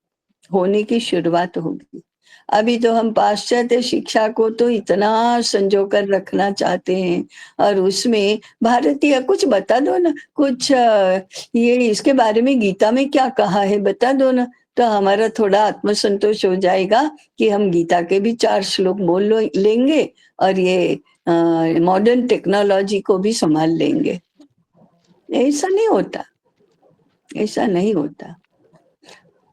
होने की शुरुआत होगी। अभी तो हम पाश्चात्य शिक्षा को तो इतना संजो कर रखना चाहते हैं और उसमें भारतीय कुछ बता दो ना, कुछ ये इसके बारे में गीता में क्या कहा है बता दो ना, तो हमारा थोड़ा आत्मसंतोष हो जाएगा कि हम गीता के भी 4 श्लोक लेंगे और ये मॉडर्न टेक्नोलॉजी को भी संभाल लेंगे। ऐसा नहीं होता, ऐसा नहीं होता।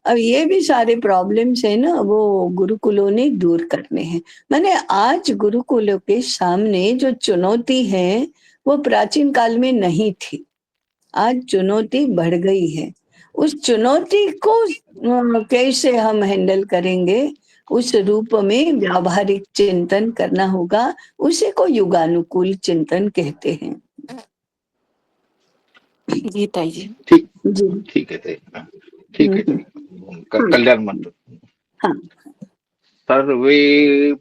अब ये भी सारे प्रॉब्लम्स है ना, वो गुरुकुलों ने दूर करने हैं। मैंने आज गुरुकुलों के सामने जो चुनौती है वो प्राचीन काल में नहीं थी, आज चुनौती बढ़ गई है। उस चुनौती को कैसे हम हैंडल करेंगे, उस रूप में व्यावहारिक चिंतन करना होगा, उसी को युगानुकूल चिंतन कहते हैं। जी ताई जी। ठीक जी। ठीक है ठीक है हम्म, कल्याण मंत्र हाँ। सर्वे